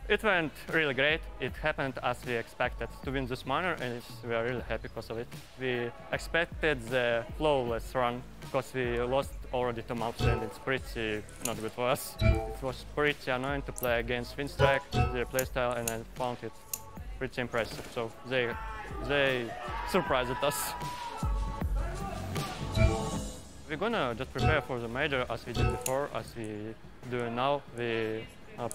It went really great. It happened as we expected to win this manner, and we are really happy because of it. We expected the flawless run because we lost already to maps, and it's pretty not good for us. It was pretty annoying to play against Winstrike, their playstyle, and I found it pretty impressive. So they surprised us. We're gonna just prepare for the major as we did before, as we do now. We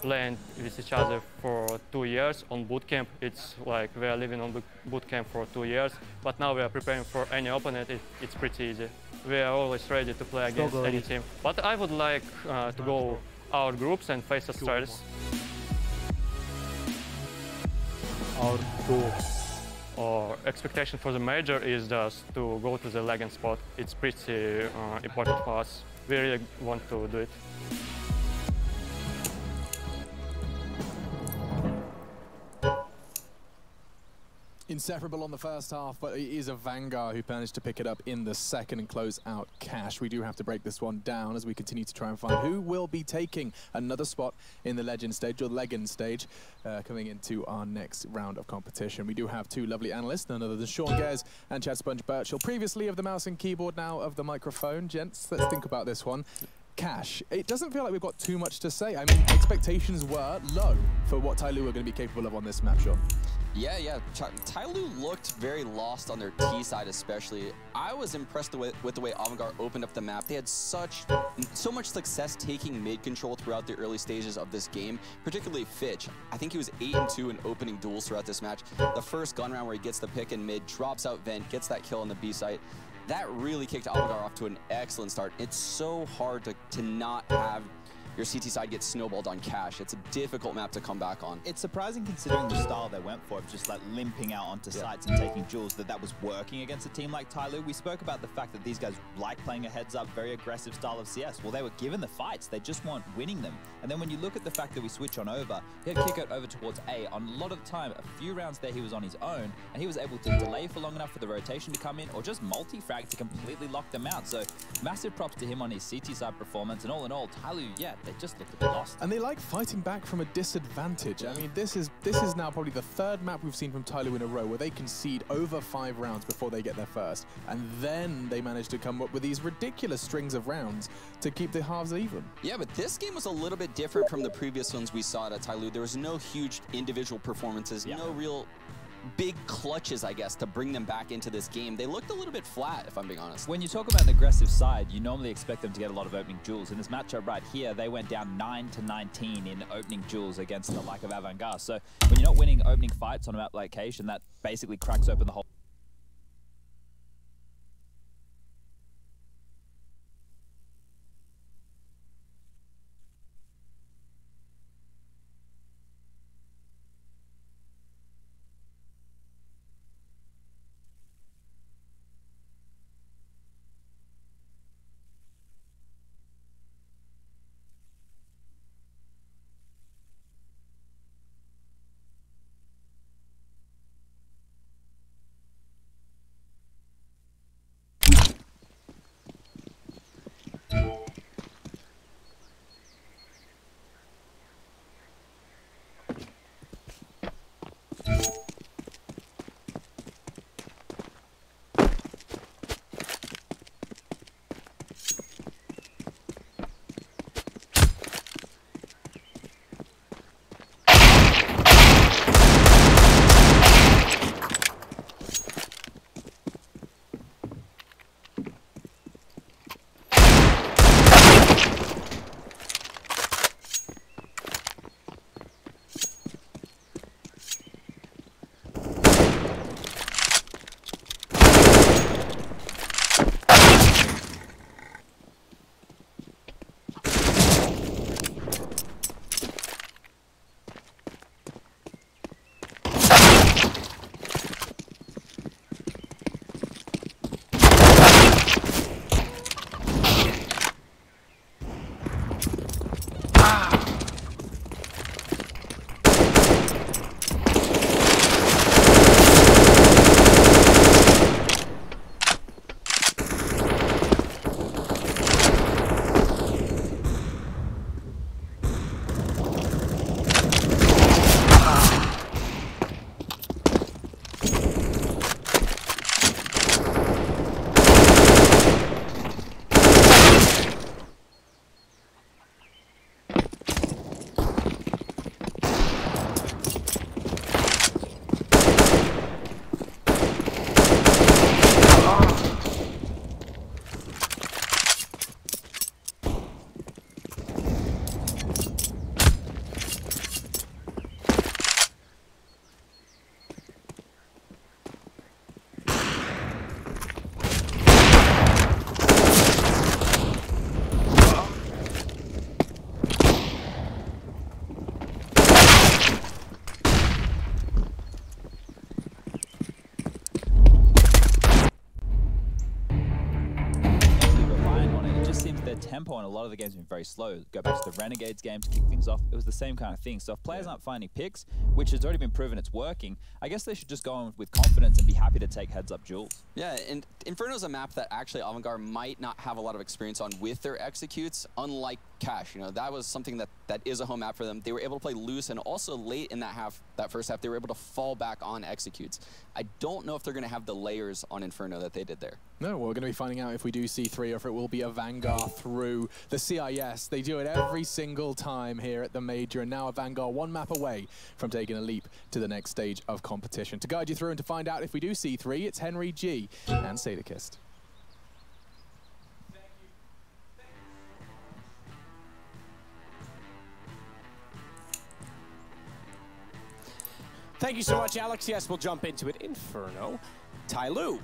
playing with each other for 2 years on bootcamp. It's like we are living on bootcamp for 2 years, but now we are preparing for any opponent. It's pretty easy. We are always ready to play against any team. But I would like to go our groups and face Australis. Our group. Our expectation for the major is just to go to the legend spot. It's pretty important for us. We really want to do it. Inseparable on the first half, but it is a Vanguard who managed to pick it up in the second and close out Cash. We do have to break this one down as we continue to try and find who will be taking another spot in the Legend stage, or Legend stage, coming into our next round of competition. We do have two lovely analysts, none other than Sean Gers and Chad Sponge Birchall, previously of the mouse and keyboard, now of the microphone. Gents, let's think about this one. Cash, it doesn't feel like we've got too much to say. I mean, expectations were low for what Tyloo are going to be capable of on this map, Sean. Yeah. Tyloo looked very lost on their T side especially. I was impressed with the way Avantgarde opened up the map. They had so much success taking mid control throughout the early stages of this game, particularly Fitch. I think he was 8-2 in opening duels throughout this match. The first gun round where he gets the pick in mid, drops out vent, gets that kill on the B site. That really kicked Avantgarde off to an excellent start. It's so hard to not have your CT side gets snowballed on Cash. It's a difficult map to come back on. It's surprising considering the style they went for, of just like limping out onto sites and taking duels, that was working against a team like Tyloo. We spoke about the fact that these guys like playing a heads-up, very aggressive style of CS. Well, they were given the fights, they just weren't winning them. And then when you look at the fact that we switch on over, he had kick out over towards A. On a lot of the time, a few rounds there he was on his own, and he was able to delay for long enough for the rotation to come in, or just multi-frag to completely lock them out. So massive props to him on his CT side performance, and all in all, Tyloo, yeah, they just looked a bit lost. And they like fighting back from a disadvantage. I mean, this is now probably the third map we've seen from Tyloo in a row where they concede over 5 rounds before they get their first, and then they manage to come up with these ridiculous strings of rounds to keep the halves even. Yeah, but this game was a little bit different from the previous ones we saw at Tyloo. There was no huge individual performances, no real big clutches, I guess, to bring them back into this game. They looked a little bit flat, if I'm being honest. When you talk about an aggressive side, you normally expect them to get a lot of opening duels. In this matchup right here, they went down 9-19 in opening duels against the like of Avantgarde. So when you're not winning opening fights on a map like Cation, that basically cracks open the whole. point, a lot of the games have been very slow. Go back to the Renegades game to kick things off. It was the same kind of thing. So if players aren't finding picks, which has already been proven it's working, I guess they should just go on with confidence and be happy to take heads-up duels. Yeah, and Inferno's a map that actually Avangard might not have a lot of experience on with their executes, unlike Cash. You know, that was something that is a home map for them. They were able to play loose, and also late in that first half, they were able to fall back on executes. I don't know if they're going to have the layers on Inferno that they did there. No, we're going to be finding out if we do see 3 or if it will be a Vanguard through the CIS. They do it every single time here at the Major, and now a Vanguard 1 map away from taking a leap to the next stage of competition. To guide you through and to find out if we do see 3, it's Henry G and Sadakist. Thank you so much, Alex. Yes, we'll jump into it. Inferno, Tyloo,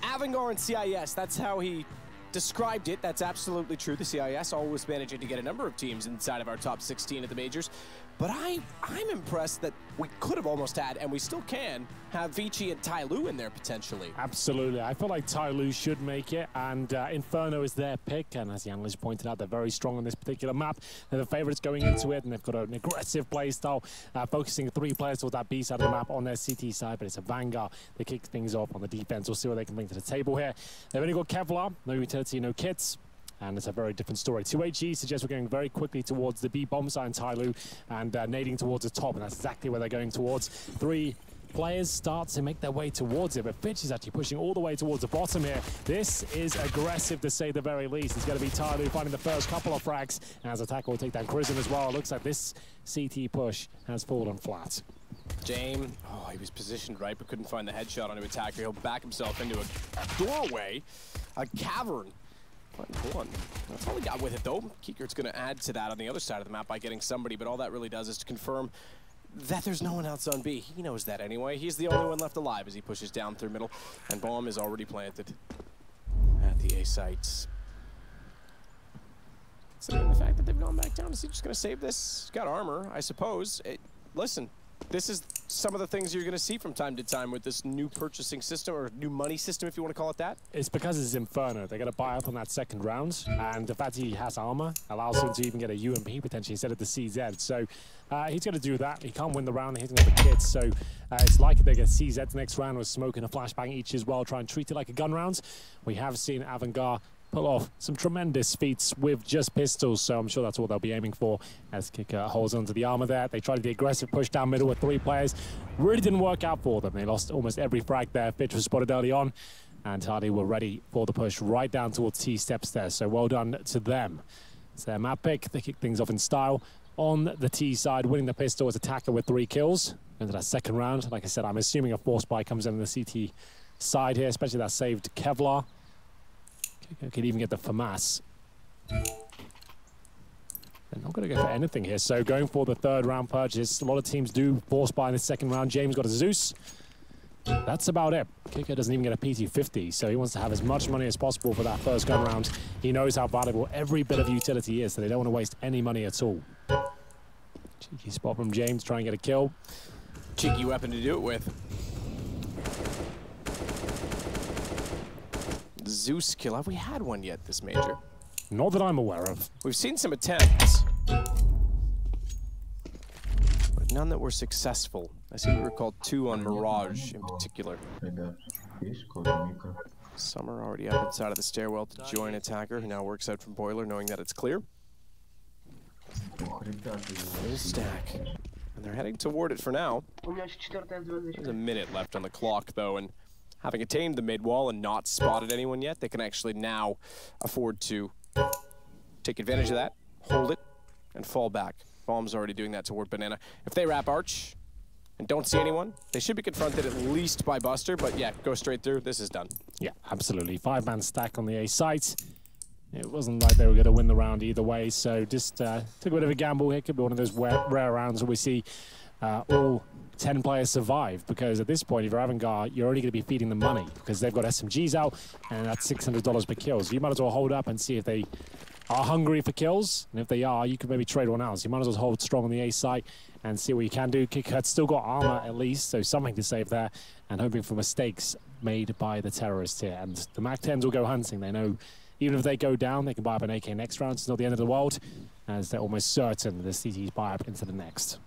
Avangard and CIS. That's how he described it. That's absolutely true. The CIS always managing to get a number of teams inside of our top 16 at the majors. But I'm impressed that we could have almost had, and we still can, have Vici and Tyloo in there potentially. Absolutely. I feel like Tyloo should make it, and Inferno is their pick. And as the analyst pointed out, they're very strong on this particular map. They're the favorites going into it, and they've got an aggressive play style, focusing 3 players towards that B side of the map on their CT side. But it's a Vanguard. They kick things off on the defense. We'll see what they can bring to the table here. They've only got Kevlar, no utility, no kits. And it's a very different story. 2HE suggests we're going very quickly towards the B bomb side in Tyloo and nading towards the top, and that's exactly where they're going towards. 3 players start to make their way towards it, but Fitch is actually pushing all the way towards the bottom here. This is aggressive, to say the very least. It's going to be Tyloo finding the first couple of frags, and as attacker will take down Crism as well. It looks like this CT push has fallen flat. James, oh, he was positioned right, but couldn't find the headshot onto attacker. He'll back himself into a doorway, a cavern. One. That's all he got with it, though. Kiekert's going to add to that on the other side of the map by getting somebody, but all that really does is to confirm that there's no one else on B. He knows that anyway. He's the only one left alive as he pushes down through middle, and bomb is already planted at the A sites. Considering the fact that they've gone back down, is he just going to save this? He's got armor, I suppose. Listen, this is some of the things you're going to see from time to time with this new purchasing system, or new money system, if you want to call it that. It's because it's Inferno. They're going to buy up on that second round, and the fact he has armor allows him to even get a UMP potentially instead of the CZ. So he's going to do that. He can't win the round. He doesn't have the kits. So it's likely they get CZ next round with smoke and a flashbang each as well. Try and treat it like a gun round. We have seen Avangard pull off some tremendous feats with just pistols, so I'm sure that's what they'll be aiming for as Kicker holds onto the armor there. They tried the aggressive push down middle with 3 players. Really didn't work out for them. They lost almost every frag there. Fitch was spotted early on, and Hardy were ready for the push right down towards T-steps there, so well done to them. It's their map pick. They kick things off in style. On the T side, winning the pistol as attacker with 3 kills. Into that second round. Like I said, I'm assuming a force buy comes in on the CT side here, especially that saved Kevlar. Could even get the FAMAS. They're not going to go for anything here, so going for the 3rd round purchase. A lot of teams do force buy in the 2nd round. James got a Zeus. That's about it. Kicker doesn't even get a PT50, so he wants to have as much money as possible for that first gun round. He knows how valuable every bit of utility is, so they don't want to waste any money at all. Cheeky spot from James, try and get a kill. Cheeky weapon to do it with. Zeus kill. Have we had one yet this major? Not that I'm aware of. We've seen some attempts, but none that were successful. I seem to recall 2 on Mirage in particular. Some are already up inside of the stairwell to join attacker, who now works out from boiler, knowing that it's clear. Full stack. And they're heading toward it for now. There's a minute left on the clock, though, and having attained the mid-wall and not spotted anyone yet, they can actually now afford to take advantage of that, hold it, and fall back. Bomb's already doing that toward Banana. If they wrap Arch and don't see anyone, they should be confronted at least by Buster, but yeah, go straight through. This is done. Yeah, absolutely. 5-man stack on the A site. It wasn't like they were going to win the round either way, so just took a bit of a gamble. It could be one of those rare rounds where we see all 10 players survive, because at this point, if you're Avangard, you're only going to be feeding them money because they've got SMGs out, and that's $600 per kill. So you might as well hold up and see if they are hungry for kills, and if they are, you could maybe trade one out. So you might as well hold strong on the A site and see what you can do. Kickhead's still got armor at least, so something to save there, and hoping for mistakes made by the terrorists here. And the MAC-10s will go hunting. They know Even if they go down, they can buy up an AK next round. It's not the end of the world, as they're almost certain the CTs buy up into the next.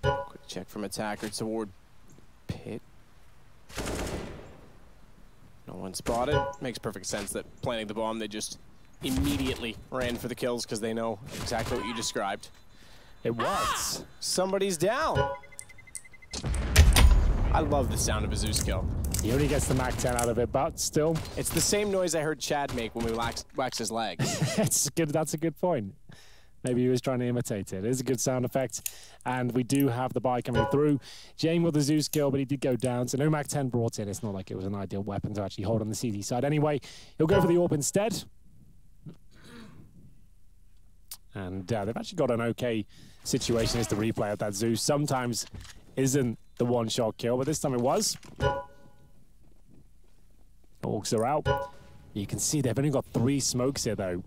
Quick check from attacker toward pit. No one spotted. Makes perfect sense that planting the bomb, they just immediately ran for the kills because they know exactly what you described. It was. Somebody's down. I love the sound of a Zeus kill. He only gets the Mac 10 out of it, but still. It's the same noise I heard Chad make when we waxed his leg. It's good. That's a good point. Maybe he was trying to imitate it. It is a good sound effect. And we do have the buy coming through. Jane with the Zeus kill, but he did go down. So no Mac 10 brought in. It's not like it was an ideal weapon to actually hold on the CT side. Anyway, he'll go for the AWP instead. And they've actually got an okay situation as the replay of that Zeus. Sometimes isn't the one-shot kill, but this time it was. Orcs are out. You can see they've only got 3 smokes here, though.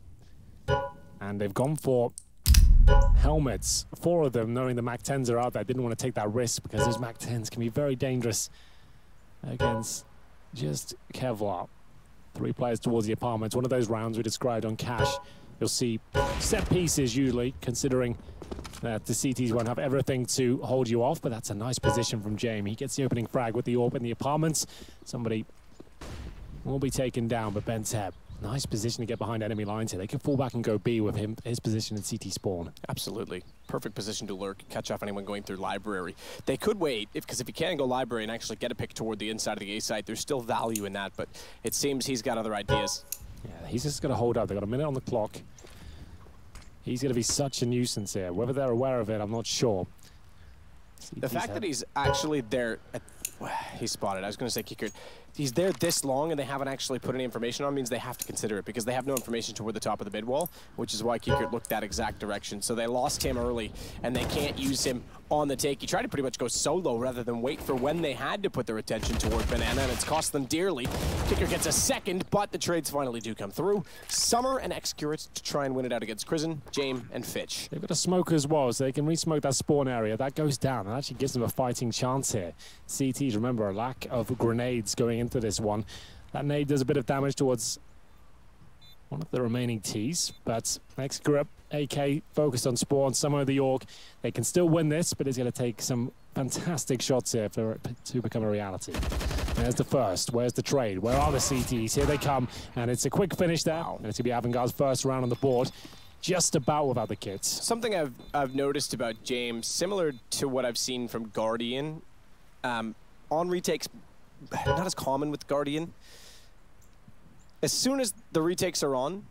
And they've gone for helmets. 4 of them, knowing the Mac 10s are out there, didn't want to take that risk because those Mac 10s can be very dangerous against just Kevlar. 3 players towards the apartments. One of those rounds we described on Cash. You'll see set pieces usually, considering that the CTs won't have everything to hold you off, but that's a nice position from Jamie. He gets the opening frag with the AWP in the apartments. Somebody will be taken down, but Ben Teb, nice position to get behind enemy lines here. They can fall back and go B with his position in CT spawn. Absolutely. Perfect position to lurk, catch off anyone going through library. They could wait, because if he can go library and actually get a pick toward the inside of the A site, there's still value in that, but it seems he's got other ideas. Yeah, he's just going to hold up. They've got a minute on the clock. He's going to be such a nuisance here. Whether they're aware of it, I'm not sure. The fact that he's actually there, he's spotted. I was going to say Kickert. He's there this long and they haven't actually put any information on means they have to consider it because they have no information toward the top of the mid wall, which is why Kickert looked that exact direction. So they lost him early and they can't use him on the take. He tried to pretty much go solo rather than wait for when they had to put their attention toward Banana, and it's cost them dearly. Kicker gets a second, but the trades finally do come through. Summer and Excurate to try and win it out against Crizzen, James, and Fitch. They've got a smoke as well, so they can re-smoke that spawn area. That goes down and actually gives them a fighting chance here. CTs, remember, a lack of grenades going into this one. That nade does a bit of damage towards one of the remaining Ts, but next grip, AK focused on spawn, Summer of the York. They can still win this, but it's going to take some fantastic shots here for it to become a reality. There's the first. Where's the trade? Where are the CTs? Here they come, and it's a quick finish there. Wow. And it's going to be Avantgarde's first round on the board, just about without the kits. Something I've noticed about James, similar to what I've seen from Guardian, on retakes, not as common with Guardian. As soon as the retakes are on,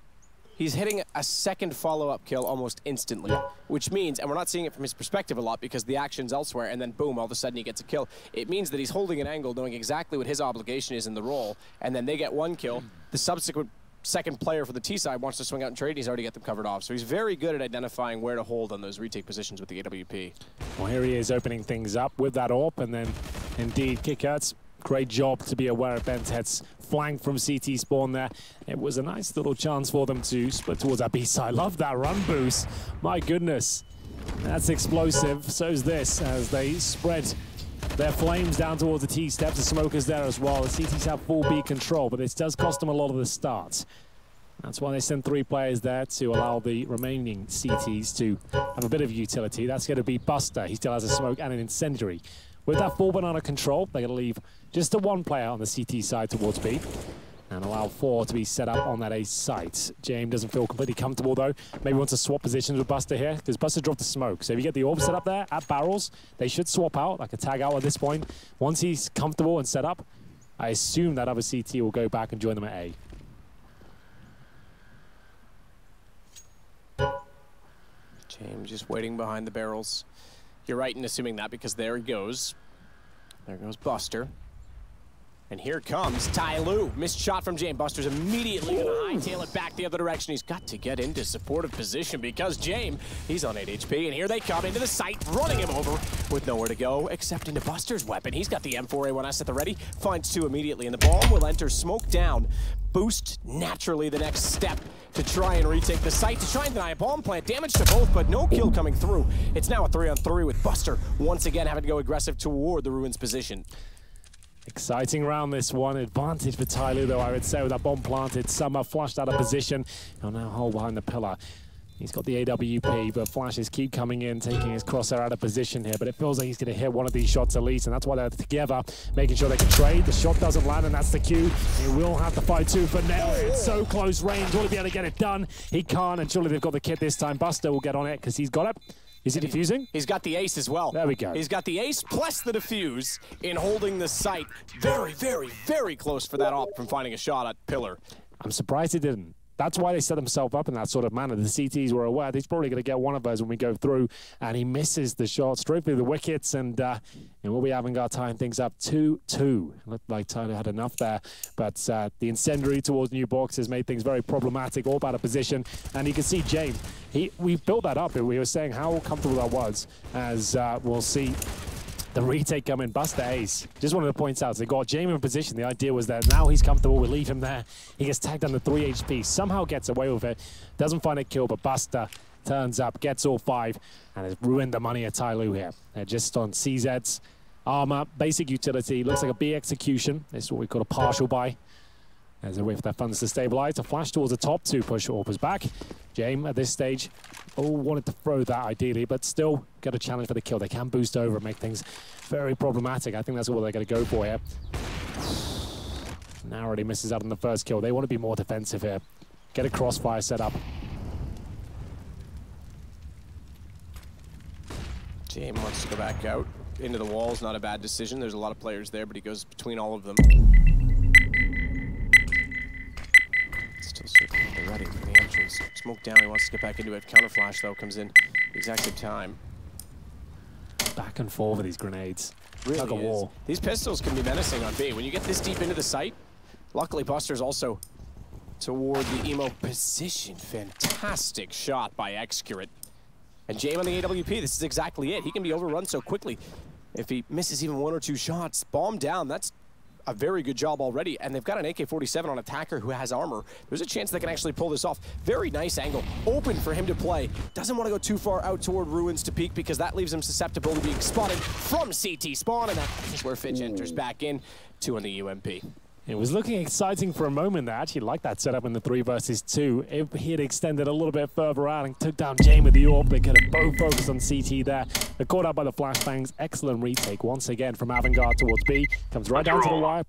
he's hitting a second follow-up kill almost instantly, which means, and we're not seeing it from his perspective a lot because the action's elsewhere, and then boom, all of a sudden he gets a kill. It means that he's holding an angle, knowing exactly what his obligation is in the role, and then they get one kill. The subsequent second player for the T side wants to swing out and trade, and he's already got them covered off. So he's very good at identifying where to hold on those retake positions with the AWP. Well, here he is opening things up with that AWP, and then indeed Kickert's great job to be aware of Bentet's flank from CT spawn there. It was a nice little chance for them to split towards that B side. Love that run boost. My goodness. That's explosive. So's this as they spread their flames down towards the T steps. The smokers there as well. The CTs have full B control, but this does cost them a lot of the starts. That's why they send 3 players there to allow the remaining CTs to have a bit of utility. That's going to be Buster. He still has a smoke and an incendiary. With that full banana control, they're going to leave just the 1 player on the CT side towards B and allow 4 to be set up on that A site. James doesn't feel completely comfortable though. Maybe wants to swap positions with Buster here because Buster dropped the smoke. So if you get the AWP set up there at barrels, they should swap out, like a tag out at this point. Once he's comfortable and set up, I assume that other CT will go back and join them at A. James just waiting behind the barrels. You're right in assuming that because there he goes. There goes Buster. And here comes Tai Lu. Missed shot from James. Buster's immediately going to hightail it back the other direction. He's got to get into supportive position because James, he's on 8 HP. And here they come into the site, running him over with nowhere to go except into Buster's weapon. He's got the M4A1S at the ready. Finds 2 immediately. And the bomb will enter smoke down. Boost naturally the next step to try and retake the site, to try and deny a bomb plant. Damage to both, but no kill coming through. It's now a 3-on-3 with Buster once again having to go aggressive toward the Ruins position. Exciting round, this one. Advantage for Tyloo, though, I would say, with that bomb planted. Summer flushed out of position. He'll now hold behind the pillar. He's got the AWP, but flashes keep coming in, taking his crosshair out of position here. But it feels like he's going to hit one of these shots at least, and that's why they're together, making sure they can trade. The shot doesn't land, and that's the cue. He will have to fight too for now. It's so close range. Will he be able to get it done? He can't, and surely they've got the kit this time. Buster will get on it because he's got it. Is he defusing? He's got the ace as well. There we go. He's got the ace plus the defuse in holding the site very, very, very close for that op from finding a shot at pillar. I'm surprised he didn't. That's why they set themselves up in that sort of manner. The CTs were aware he's probably going to get one of those when we go through, and he misses the shot straight through the wickets, and we'll be having our tying things up 2-2. Looked like Tyler had enough there, but the incendiary towards new boxes made things very problematic, all out of position, and you can see James. We built that up, and we were saying how comfortable that was, as we'll see the retake come in. Buster ace. Just wanted to point out, they got Jamie in position. The idea was that now he's comfortable, we leave him there. He gets tagged under 3 HP, somehow gets away with it. Doesn't find a kill, but Buster turns up, gets all 5, and has ruined the money at Tyloo here. They're just on CZ's armor, basic utility. Looks like a B execution. This is what we call a partial buy. As they wait for their funds to stabilize. A flash towards the top 2, push Orpers back. James at this stage, wanted to throw that ideally, but still got a challenge for the kill. They can boost over and make things very problematic. I think that's what they're going to go for here. Now already misses out on the first kill. They want to be more defensive here. Get a crossfire set up. James wants to go back out. Into the walls, not a bad decision. There's a lot of players there, but he goes between all of them. Still circling the ready for the entrance. Smoke down, he wants to get back into it. Counter flash, though, comes in the exact same time. Back and forth with these grenades. Really like a wall. These pistols can be menacing on B. When you get this deep into the site, luckily Buster's also toward the emo position. Fantastic shot by Excurate. And James on the AWP, this is exactly it. He can be overrun so quickly. If he misses even 1 or 2 shots, bomb down, that's a very good job already, and they've got an AK-47 on attacker who has armor. There's a chance they can actually pull this off. Very nice angle, open for him to play. Doesn't want to go too far out toward ruins to peek because that leaves him susceptible to being spotted from CT spawn, and that's where Fitch enters back in, 2 on the UMP. It was looking exciting for a moment there. I actually liked that setup in the 3 versus 2. If he had extended a little bit further out and took down James with the AWP, they could have both focused on CT there. They're caught out by the flashbangs. Excellent retake once again from Avangard towards B. Comes right down to the wire.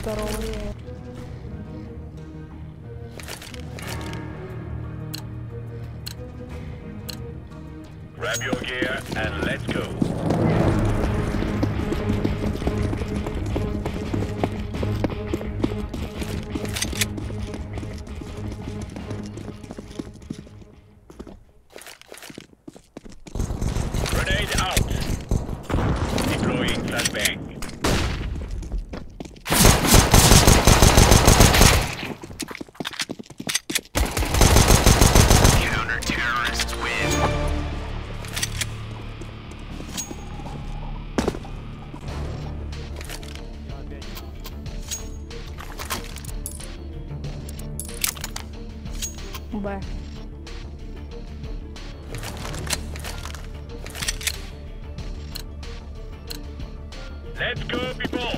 Здорово. Grab your gear and let's go. Grenade out. Deploying flashbang. Counter-terrorists win. Б. Let's go, people.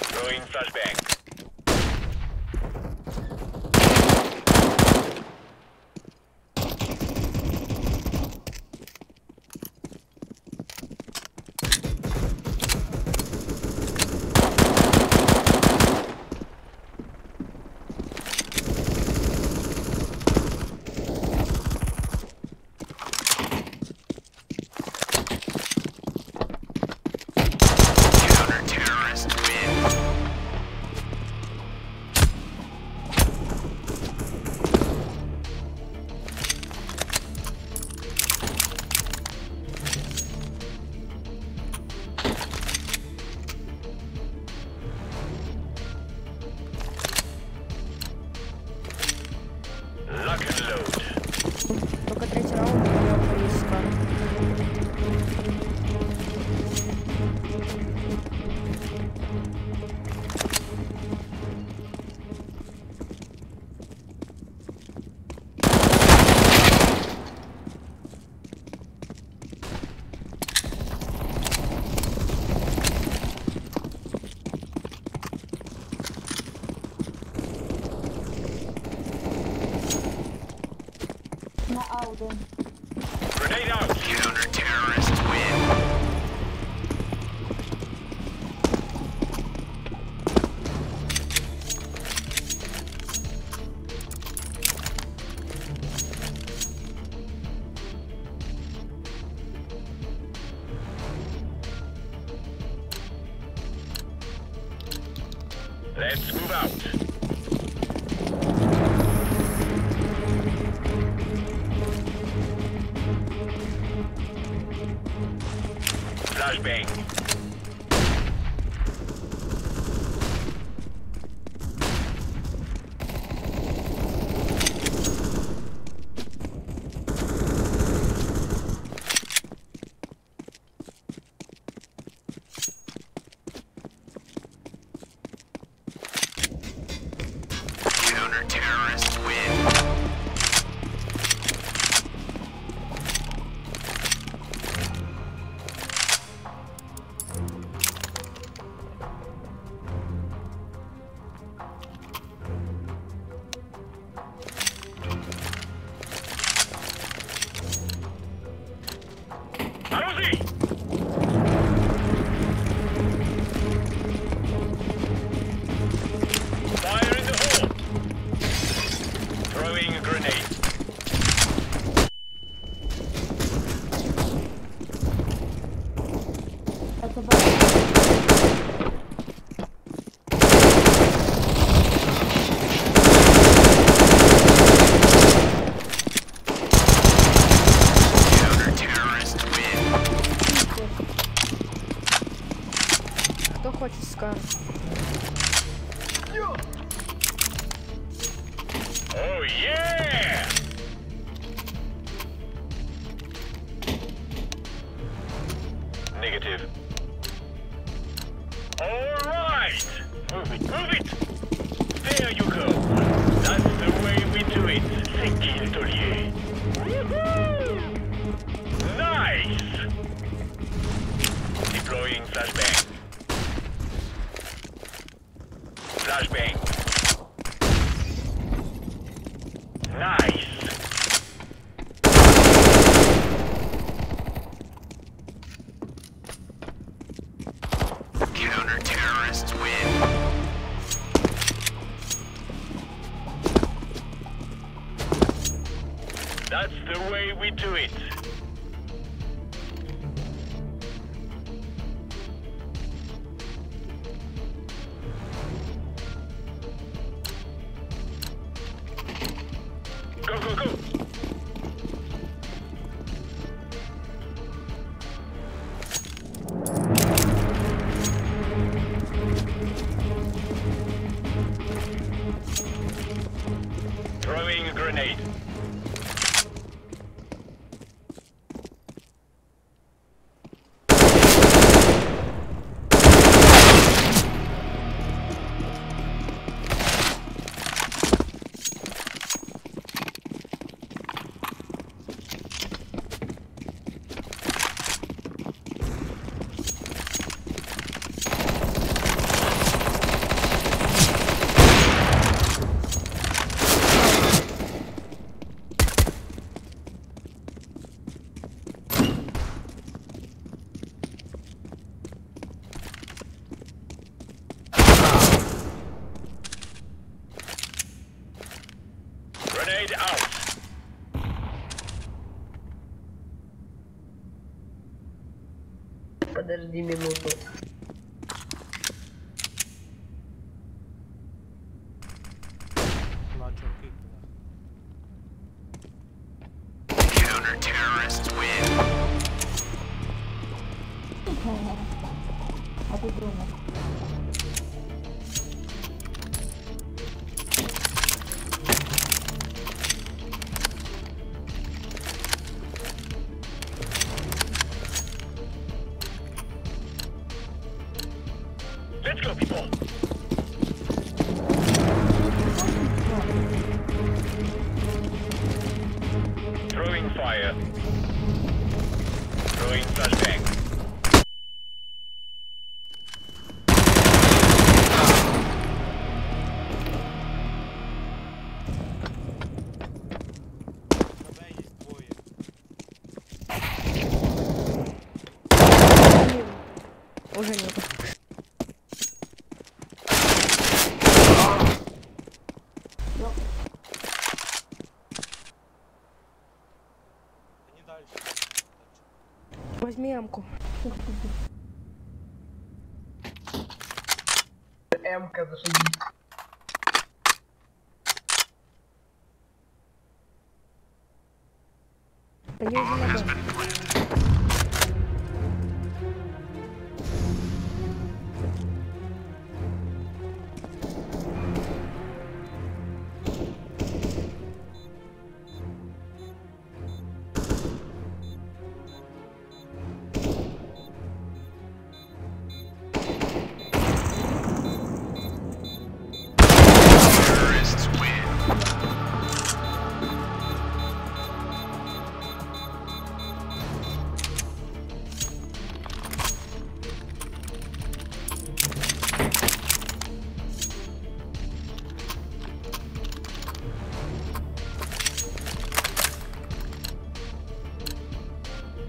Throwing flashbang. Counter-terrorist win. Lock and load. Только третий раунд я близко. На Ауди. Grenade out. Counter-terrorists win. Let's move out. Flashbang. Counter-terrorists win. Оружие! Fire in the hole! Throwing a grenade. Counter-terrorist win. Кто хочет скажет. Oh yeah! Negative. All right! Move it, move it! There you go. That's the way we do it. C'est qui le taulier? Woohoo! Nice! Deploying flashbang. we do it. Go, go, go! Throwing a grenade. Grenade out. Подожди минуту. Counter-terrorists win. А ты думал? Let's go, people! Throwing fire. Throwing flashbang. Уже нет. Возьми М-ку. М-ка зашибись. Да я уже надо.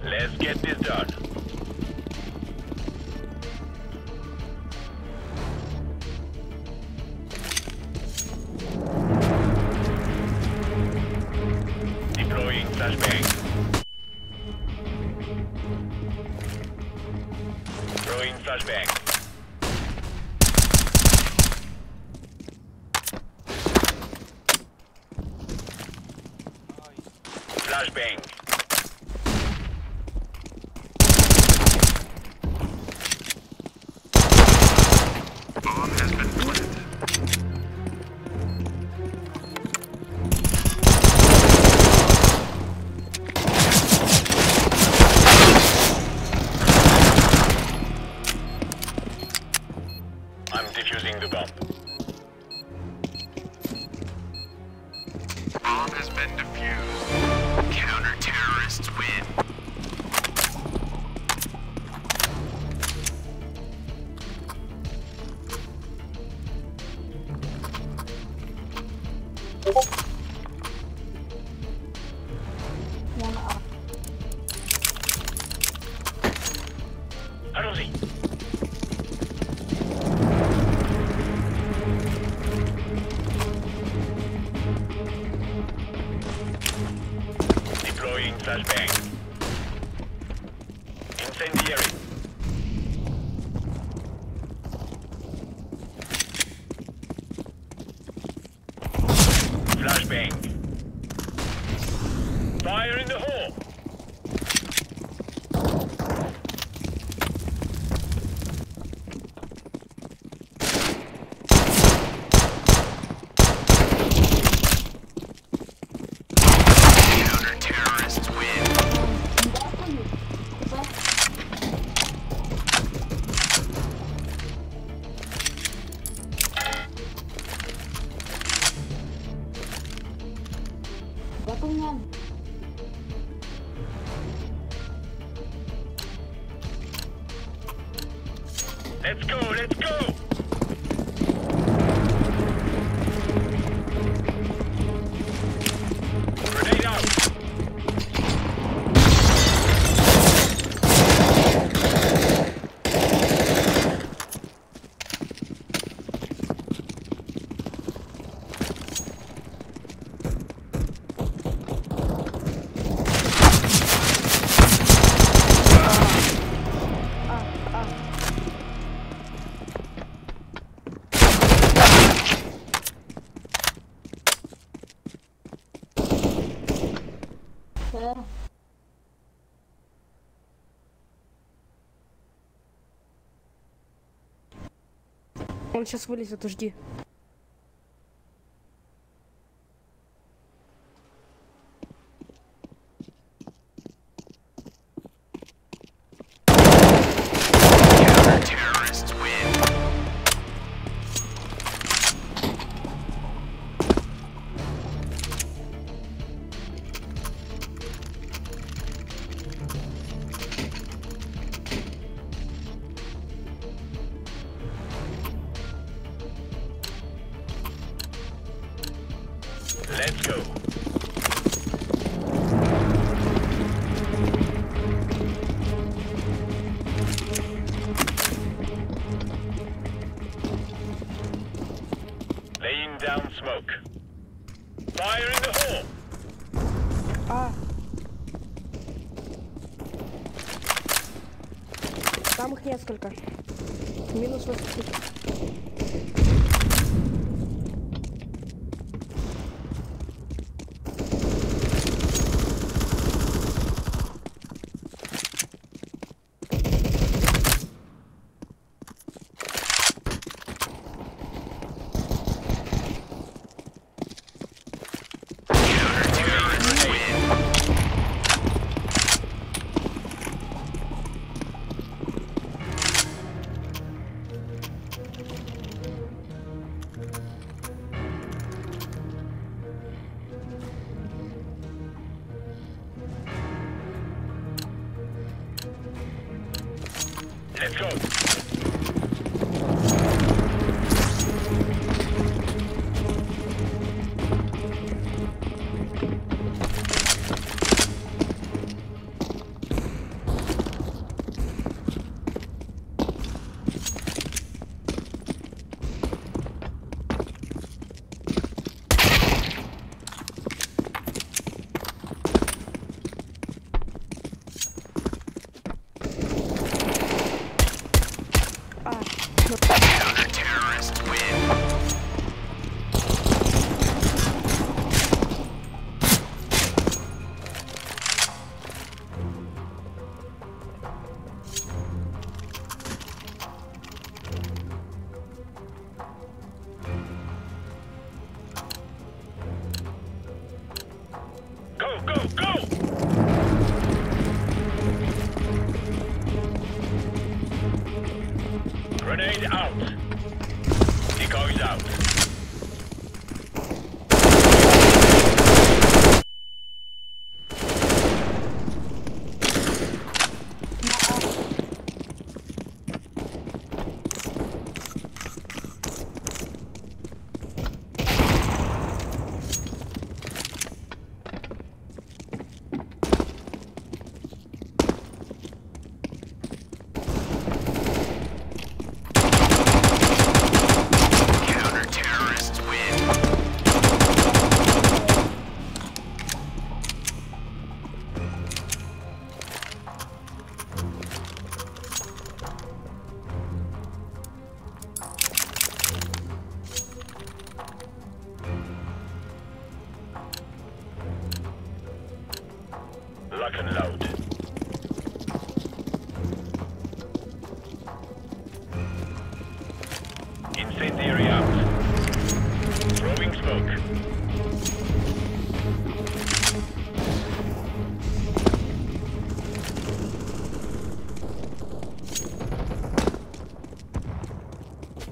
Let's get this done. Deploying flashbang. Throwing flashbang. Flashbang. Bomb has been planted. I'm defusing the bomb. Bomb has been defused. Counter-terrorists win. Allons-y. Deploying Incendiary. Flashbang. Fire in the hole. Counter-terrorists win. Let's go, let's go! Grenade out! Он сейчас вылезет, жди. Counter-terrorists win. Let's go. Laying down smoke. Fire in the hole. Там их несколько. Минус 80. Let's go. Counter-terrorists win. Go, go, go! Grenade out. Decoys out. smoke.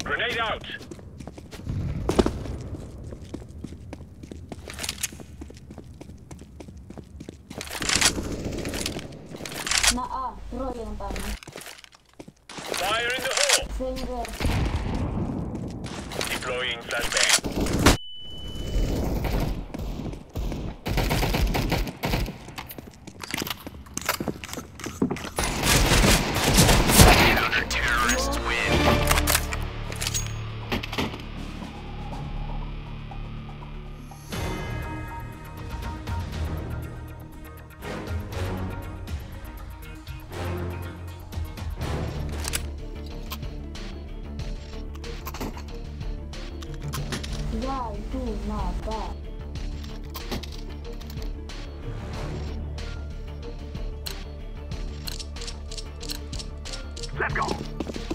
Grenade out. На А, трое, напевно. Fire in the hole. Це не Deploying flashbang. Counter-terrorists win. Я йду на Б.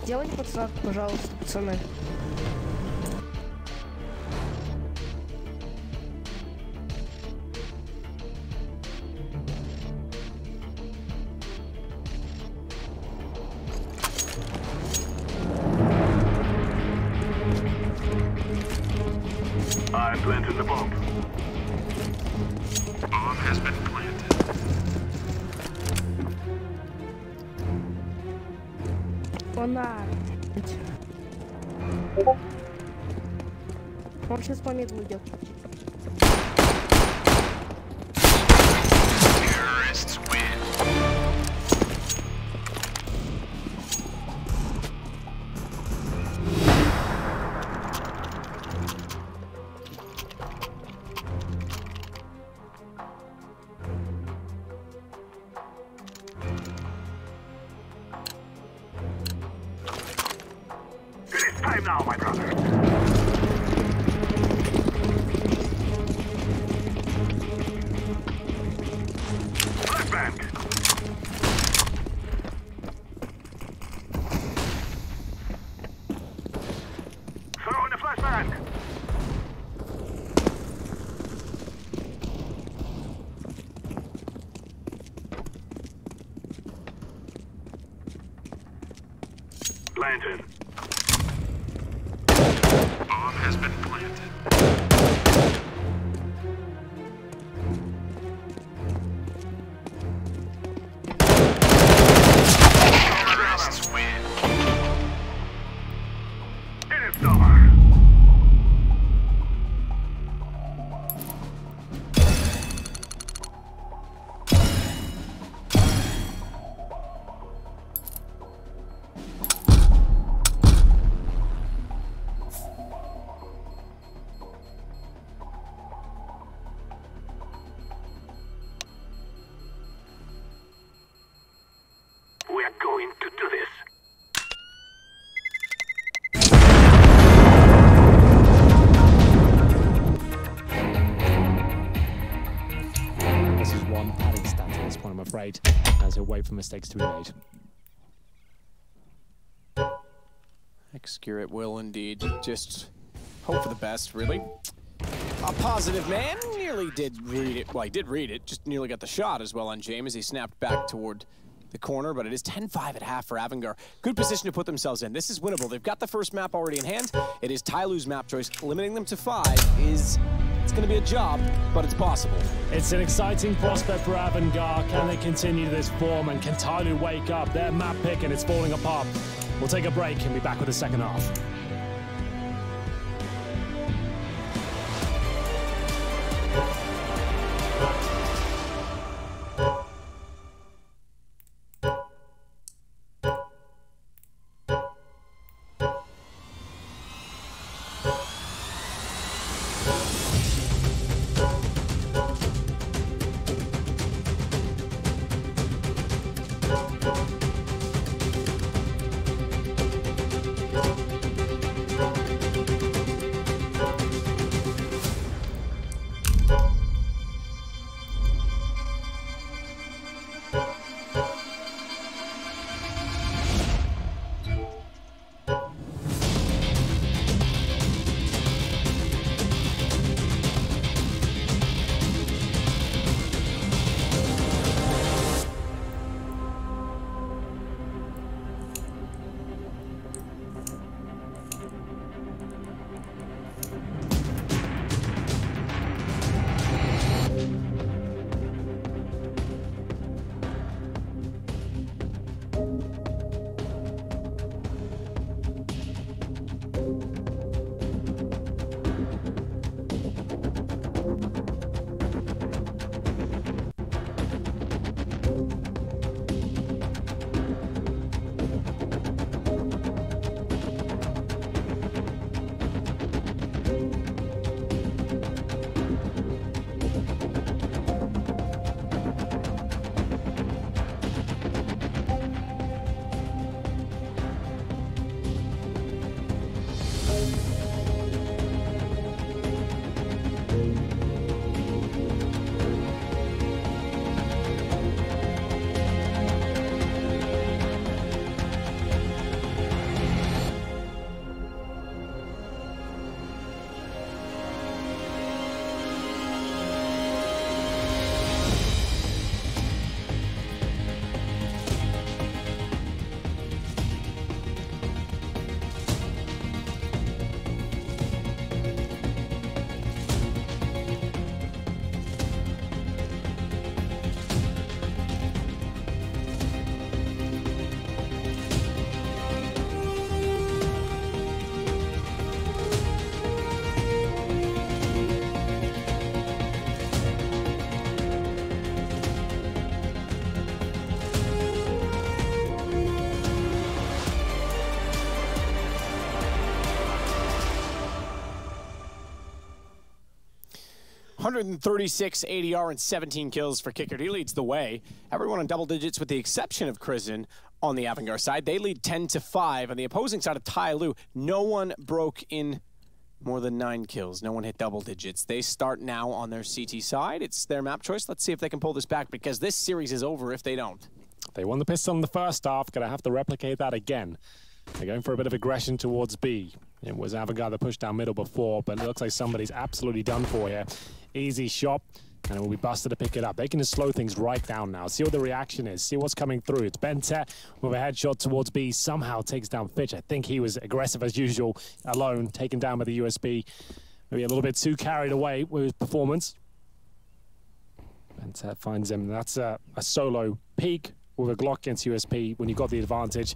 Делайте подсадку, пожалуйста, пацаны. I planted the bomb. Bomb has been planted. Фонарь. Он сейчас по меду идет. Terrorists win. It is time now, my brother. Flashbang. Throw in a flashbang. Planted. Bomb has been planted. Terrorists win. It is over. We are going to do this. This is one padding stat at this point, I'm afraid, as he'll wait for mistakes to be made. Execute will indeed. Just hope for the best, really. A positive man nearly did read it. Well, he did read it, just nearly got the shot as well on James as he snapped back toward the corner, but it is 10-5 at half for Avangar. Good position to put themselves in. This is winnable. They've got the first map already in hand. It is Tyloo's map choice. Limiting them to 5 is... it's going to be a job, but it's possible. It's an exciting prospect for Avangar. Can they continue this form, and can Tyloo wake up? Their map pick, and it's falling apart. We'll take a break and be back with the second half. $136 ADR and 17 kills for Kickard. He leads the way. Everyone on double digits with the exception of Crizin on the Avangard side. They lead 10-5. On the opposing side of Tyloo, no one broke in more than 9 kills. No one hit double digits. They start now on their CT side. It's their map choice. Let's see if they can pull this back, because this series is over if they don't. They won the pistol in the first half. Gonna have to replicate that again. They're going for a bit of aggression towards B. It was Avangard that pushed down middle before, but it looks like somebody's absolutely done for here. Easy shot, and it will be busted to pick it up. They can just slow things right down now. See what the reaction is. See what's coming through. It's Bente with a headshot towards B. Somehow takes down Fitch. I think he was aggressive as usual, alone, taken down by the USB. Maybe a little bit too carried away with his performance. Bente finds him. That's a solo peek with a Glock against USP when you got the advantage.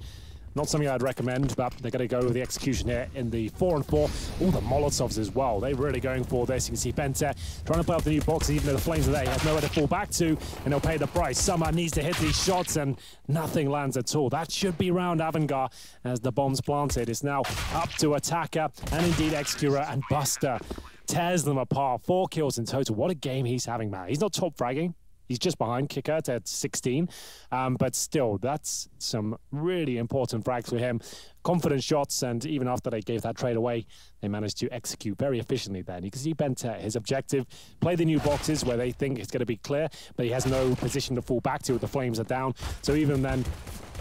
Not something I'd recommend, but they're going to go with the execution here in the 4-on-4. All the Molotovs as well. They're really going for this. You can see Bente trying to play up the new box, even though the flames are there. He has nowhere to fall back to, and they'll pay the price. Summer needs to hit these shots, and nothing lands at all. That should be round Avangard as the bomb's planted. It's now up to Attacker, and indeed Executor and Buster. Tears them apart. 4 kills in total. What a game he's having, man. He's not top fragging. He's just behind Kickard at 16, but still, that's some really important frags for him. Confident shots, and even after they gave that trade away, they managed to execute very efficiently then. You can see Bente, his objective, play the new boxes where they think it's going to be clear, but he has no position to fall back to. The flames are down, so even then,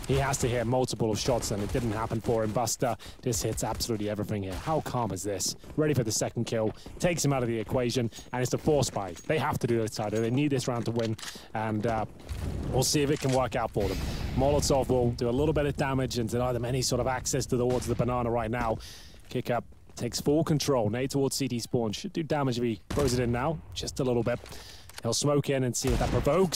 he has to hit multiple shots, and it didn't happen for him. Buster just hits absolutely everything here. How calm is this? Ready for the second kill, takes him out of the equation, and it's the force buy. They have to do this side. They need this round to win, and we'll see if it can work out for them. Molotov will do a little bit of damage and deny them any sort of access towards the banana right now. Kick up, takes full control. Nade towards CT spawn. Should do damage if he throws it in now, just a little bit. He'll smoke in and see if that provokes